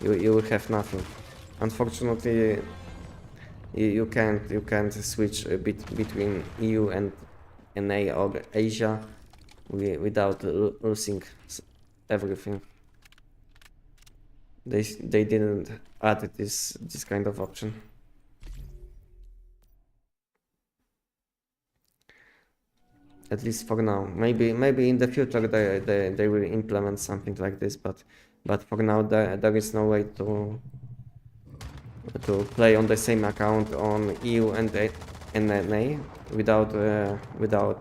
You will have nothing. Unfortunately, you can't switch a bit between EU and NA or Asia without losing everything. They didn't add this kind of option. At least for now. Maybe in the future they will implement something like this, but for now there is no way to play on the same account on EU and NA without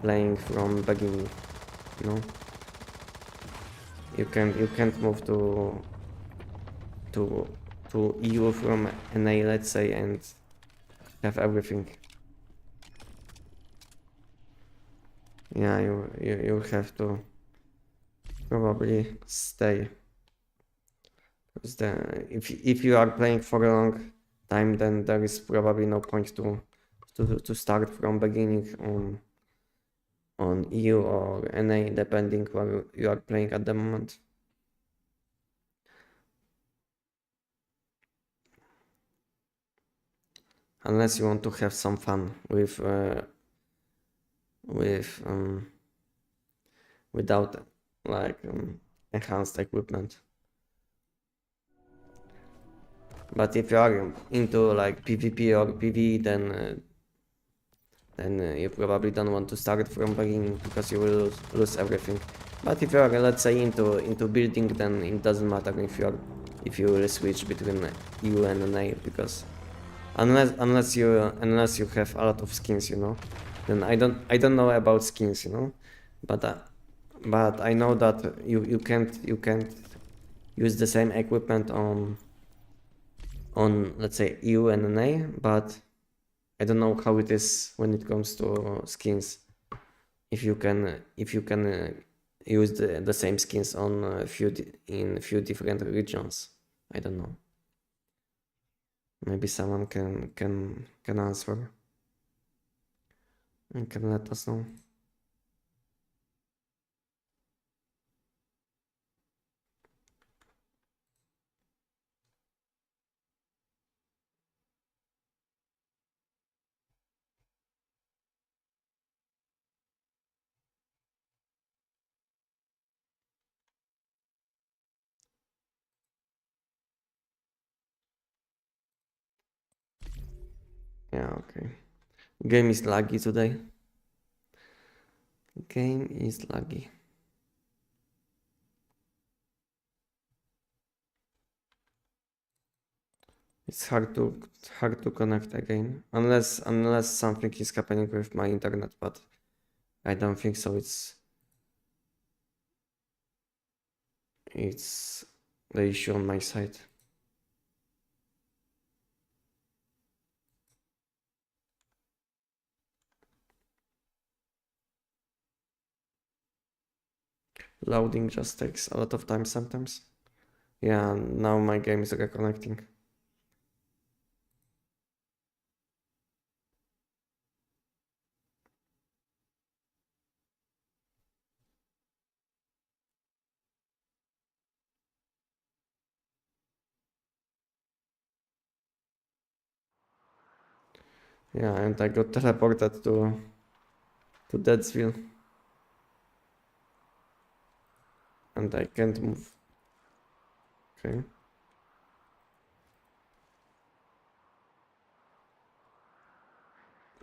playing from beginning. You know, you can't move to EU from NA, let's say, and have everything. Yeah, you have to probably stay. Because if you are playing for a long time, then there is probably no point to start from beginning on EU or NA, depending where you are playing at the moment. Unless you want to have some fun without like enhanced equipment. But if you are into like PvP or PvE, then you probably don't want to start from beginning because you will lose everything. But if you are, let's say, into building, then it doesn't matter if you will switch between EU and NA, because unless you have a lot of skins, you know, then I don't know about skins, you know, but I know that you can't use the same equipment on let's say EU and NA, but I don't know how it is when it comes to skins. If you can use the same skins on in few different regions. I don't know. Maybe someone can answer and can let us know. Yeah, okay. Game is laggy today. Game is laggy. It's hard to connect again unless something is happening with my internet, but I don't think so. It's the issue on my side. Loading just takes a lot of time sometimes. Yeah, now my game is reconnecting. Yeah, and I got teleported to Deadsville. And I can't move. Okay.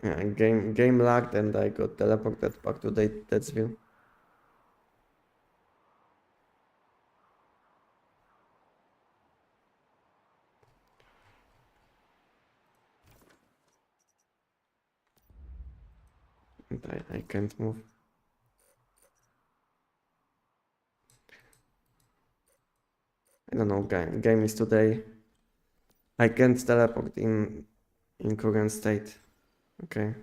Yeah, game lagged and I got teleported back to Deadsville. And I can't move. I don't know, game is today. I can't teleport in current state. Okay.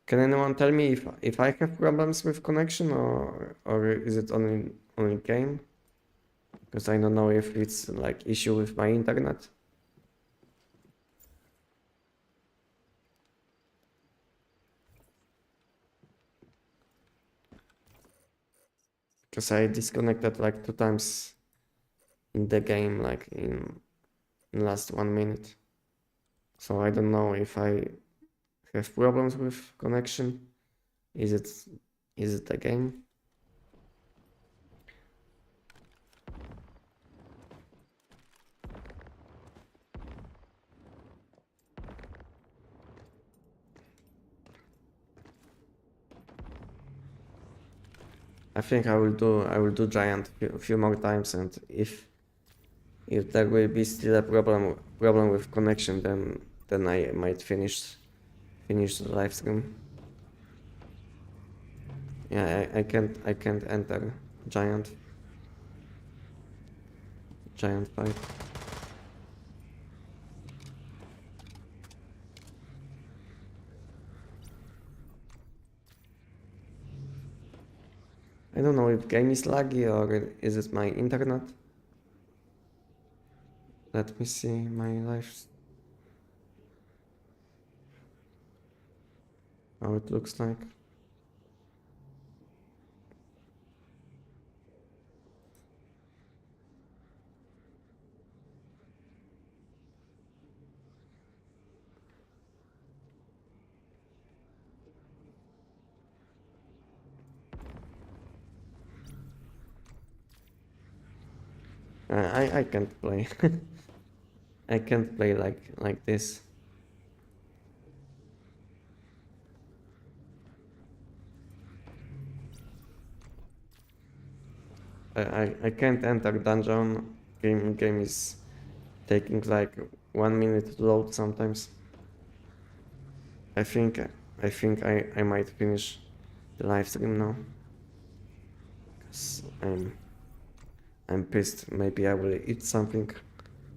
Can anyone tell me if I have problems with connection or is it only game? Because I don't know if it's like issue with my internet. Because I disconnected like 2 times in the game, like in last 1 minute. So I don't know if I have problems with connection. Is it a game? I think I will do giant a few more times, and if there will be still a problem with connection, then I might finish the live stream. Yeah, I can't enter giant fight. I don't know if game is laggy or is it my internet. Let me see my live, how it looks like. I can't play. I can't play like this. I can't enter dungeon. Game is taking like 1 minute to load sometimes. I think I might finish the live stream now. 'Cause I'm pissed. Maybe I will eat something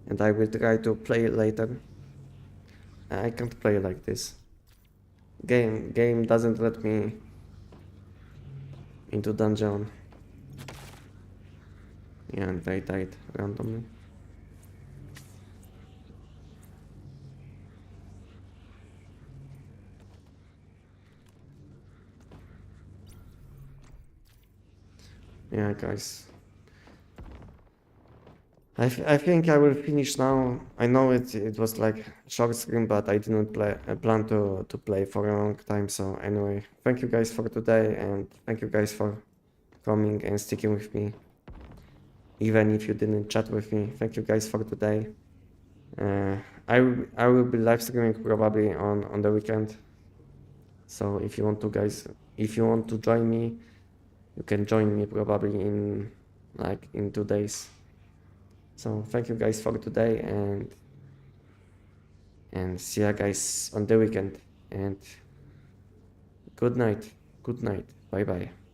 and I will try to play later. I can't play like this. Game doesn't let me into dungeon. Yeah, and I died randomly. Yeah, guys. I think I will finish now. I know it was like short stream, but I didn't plan to play for a long time. So anyway, thank you guys for today, and thank you guys for coming and sticking with me. Even if you didn't chat with me, thank you guys for today. I will be live streaming probably on the weekend. So if you want to guys, if you want to join me, you can join me probably in 2 days. So thank you guys for today and see you guys on the weekend and good night. Bye bye.